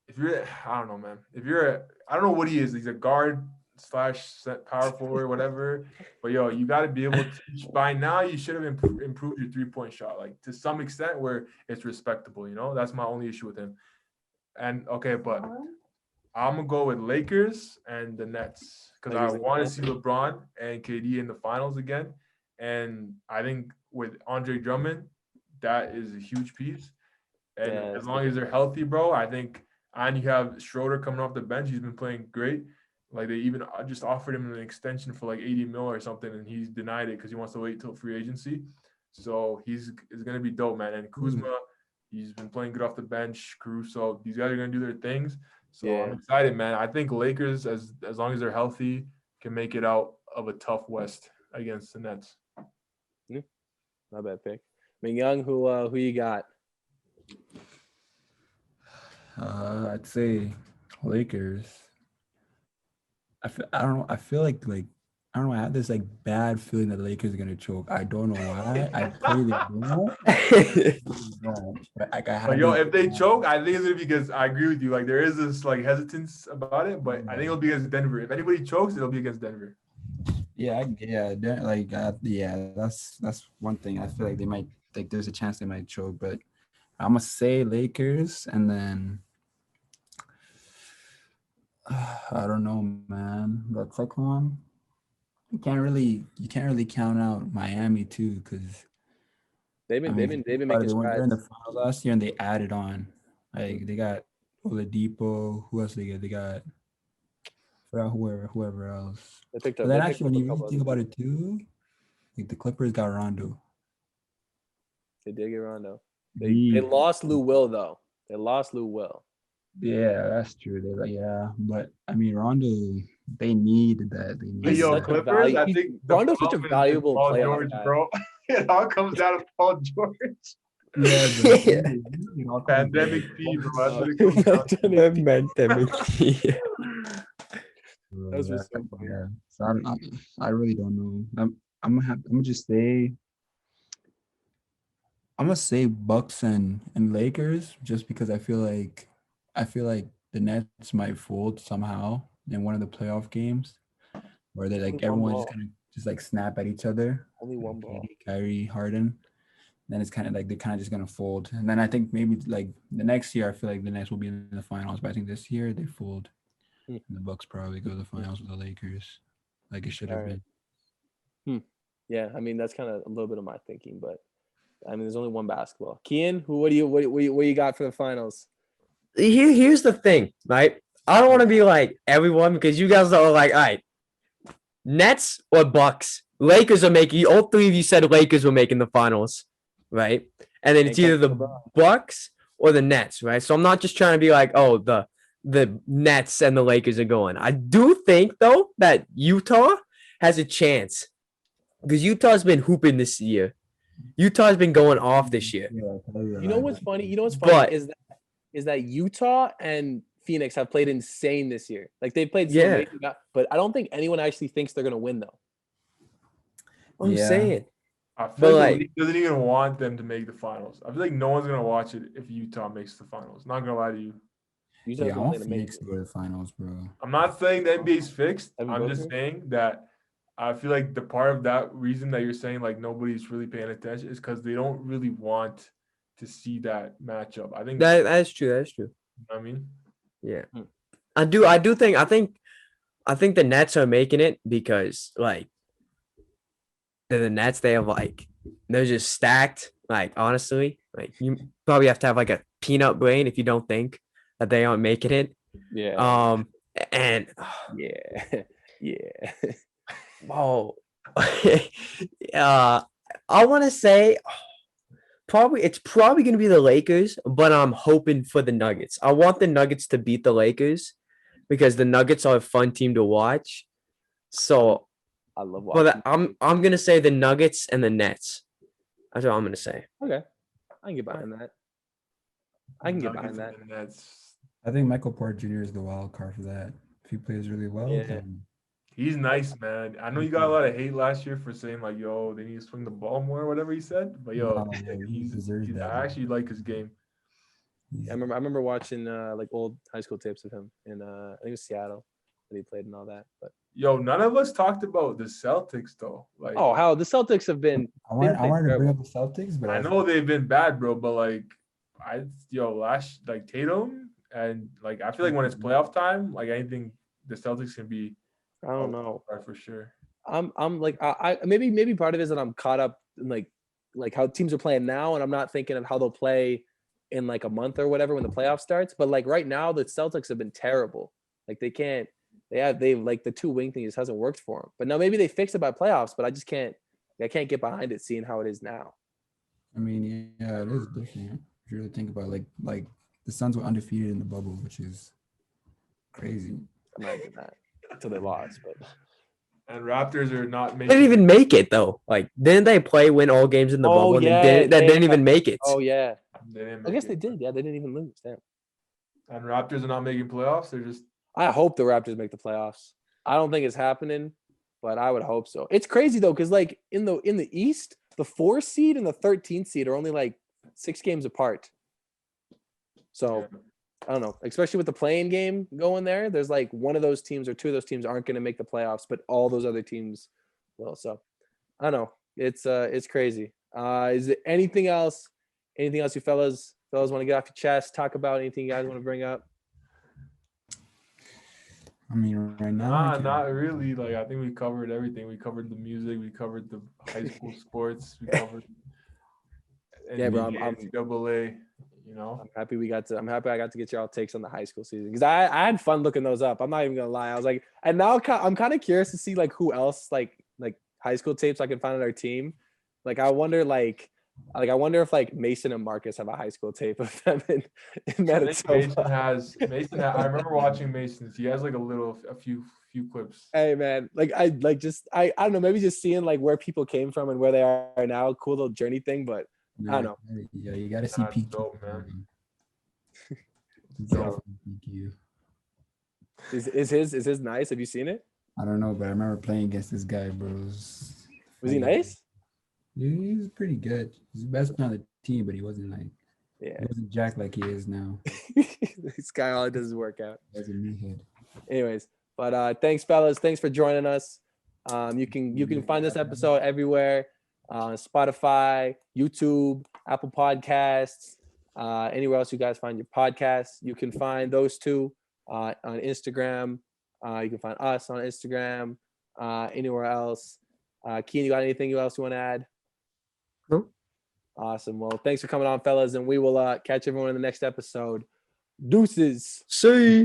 if you're I don't know, man. If you're I don't know what he is. He's a guard / power forward, whatever. But yo, you got to be able to. By now, you should have improved your 3-point shot, like to some extent where it's respectable. You know, that's my only issue with him. And okay, but I'm gonna go with Lakers and the Nets because I Lakers and want to Nets. see LeBron and KD in the finals again. And I think with Andre Drummond, that is a huge piece. And Yeah, as long as they're healthy, bro, I think. And you have Schroeder coming off the bench. He's been playing great. Like they even just offered him an extension for like 80 mil or something, and he's denied it because he wants to wait till free agency. So it's gonna be dope, man. And Kuzma, he's been playing good off the bench. Caruso, these guys are gonna do their things. So Yeah. I'm excited, man. I think Lakers, as long as they're healthy, can make it out of a tough West against the Nets. Not bad pick. Manyang, who you got? I'd say Lakers. I don't know. I feel like I don't know. I have this like bad feeling that the Lakers are gonna choke. I don't know why. I pray they don't. But like, I But yo, have if they choke, I think it's gonna be because I agree with you. Like there is this like hesitance about it, but I think it'll be against Denver. If anybody chokes, it'll be against Denver. yeah, that's one thing. I feel like they might like there's a chance they might choke, but I'm gonna say Lakers, and then I don't know, man. That second one, you can't really count out Miami too, because They've been making they were in strides. the finals last year and they added on. Like they got Oladipo. Who else they get? They got whoever else. They picked But up. then They picked actually, up when a you really couple think others. about it too, like the Clippers got Rondo. They did get Rondo. They lost Lou Will though. They lost Lou Will. Yeah, that's true. But I mean Rondo, they needed that. They But He's needed yo, such that. a Clippers, value. I think the Rondo's such a problem is valuable Paul playoff George, guy. bro. It all comes down to Paul George. Yeah, Pandemic P, bro. That's what it comes down to. That's what's so funny. Yeah. So I really don't know. I'm gonna just say Bucks and Lakers just because I feel like the Nets might fold somehow in one of the playoff games where they like Only one everyone just ball. kind of just like snap at each other. Only one ball. KD, Kyrie, Harden. Then it's kind of like they're kind of just gonna fold. And then I think maybe like the next year I feel like the Nets will be in the finals, but I think this year they fold. And the Bucks probably go to the finals with the Lakers, like it should have Alright. been. Yeah, I mean that's kind of a little bit of my thinking, but I mean there's only one basketball. Kian, what do you got for the finals? Here's the thing, right? I don't want to be like everyone because you guys are like, all right, Nets or Bucks. Lakers are making. All three of you said Lakers were making the finals, right? And then it's either the Bucks or the Nets, right? So I'm not just trying to be like, oh, the Nets and the Lakers are going. I do think though that Utah has a chance because Utah's been hooping this year. Utah's been going off this year. You know what's funny? Is that Utah and Phoenix have played insane this year. Like they played so late, but I don't think anyone actually thinks they're gonna win though. I'm saying. I feel like the league doesn't even want them to make the finals. I feel like no one's gonna watch it if Utah makes the finals. Not gonna lie to you. I want Phoenix to go to the finals, bro. I'm not saying the NBA's fixed. I'm just saying that I feel like the part of that reason that you're saying like nobody's really paying attention is because they don't really want to see that matchup. I think that's true. That's true. You know what I mean, yeah, I do think the Nets are making it because like the Nets they're just stacked. Like honestly, like you probably have to have like a peanut brain if you don't think that they aren't making it. Yeah. And yeah. Oh, I want to say it's probably going to be the Lakers, but I'm hoping for the Nuggets. I want the Nuggets to beat the Lakers because the Nuggets are a fun team to watch. So I love watching. But I'm gonna say the Nuggets and the Nets. That's what I'm gonna say. Okay, I can get behind that. I can get behind that. I think Michael Porter Jr. is the wild card for that. If he plays really well, Yeah. then He's nice, man. I know you got a lot of hate last year for saying like, "Yo, they need to swing the ball more," or whatever he said. But yo, no, yeah, he deserves that. I actually like his game. I remember watching like old high school tapes of him in I think it was Seattle that he played and all that. But Yo, none of us talked about the Celtics though. Like, oh, how the Celtics have been. I wanted to bring up the Celtics, but I know they've been bad, bro. But like, last like Tatum and like I feel like when it's playoff time, like anything, the Celtics can be. I don't know for sure. I'm like I maybe part of it is that I'm caught up in like how teams are playing now, and I'm not thinking of how they'll play in like a month or whatever when the playoff starts. But like right now, the Celtics have been terrible. Like they've like the two wing thing just hasn't worked for them. But now maybe they fix it by playoffs, but I can't get behind it seeing how it is now. I mean, yeah, it is different. If you really think about it, like the Suns were undefeated in the bubble, which is crazy. Imagine that until they lost, but. And Raptors are not making. They didn't even make it though. Like, didn't they win all games in the bubble? Yeah, and didn't even make it. Oh yeah. I guess they did. Yeah, they didn't even lose. Damn. And Raptors are not making playoffs. They're just. I hope the Raptors make the playoffs. I don't think it's happening, but I would hope so. It's crazy though, because like in the East, the 4 seed and the 13th seed are only like 6 games apart. So. Yeah. I don't know, especially with the playing game going there. There's like one of those teams or two of those teams aren't going to make the playoffs, but all those other teams will. So I don't know. It's crazy. Is there anything else? Anything else you fellas want to get off your chest? Talk about anything you guys want to bring up? I mean, right now, not really. Like I think we covered everything. We covered the music. We covered the high school sports. We covered. Yeah, bro. I'm NCAA. You know, I'm happy I got to get your all takes on the high school season because I had fun looking those up. I'm not even gonna lie. I was like, and now I'm kind of curious to see like who else like high school tapes I can find on our team. Like I wonder if like Mason and Marcus have a high school tape of them in Manitoba. Mason I remember watching Mason's. He has like a few clips. Hey man, like I don't know, maybe just seeing like where people came from and where they are now, cool little journey thing, but. No, I don't know. Yeah, you gotta see PQ. Dope, man. PQ. Is his nice? Have you seen it? I don't know, but I remember playing against this guy, bro. Was he nice? Yeah, he was pretty good. He's the best player on the team, but he wasn't like he wasn't jacked like he is now. This guy all does is work out. That's a meathead. Anyways, but thanks fellas. Thanks for joining us. You can find this episode everywhere. Spotify, YouTube, Apple Podcasts, anywhere else you guys find your podcasts. You can find those two on Instagram. You can find us on Instagram, anywhere else. Keen, you got anything else you want to add? Nope. Awesome. Well, thanks for coming on, fellas, and we will catch everyone in the next episode. Deuces. See.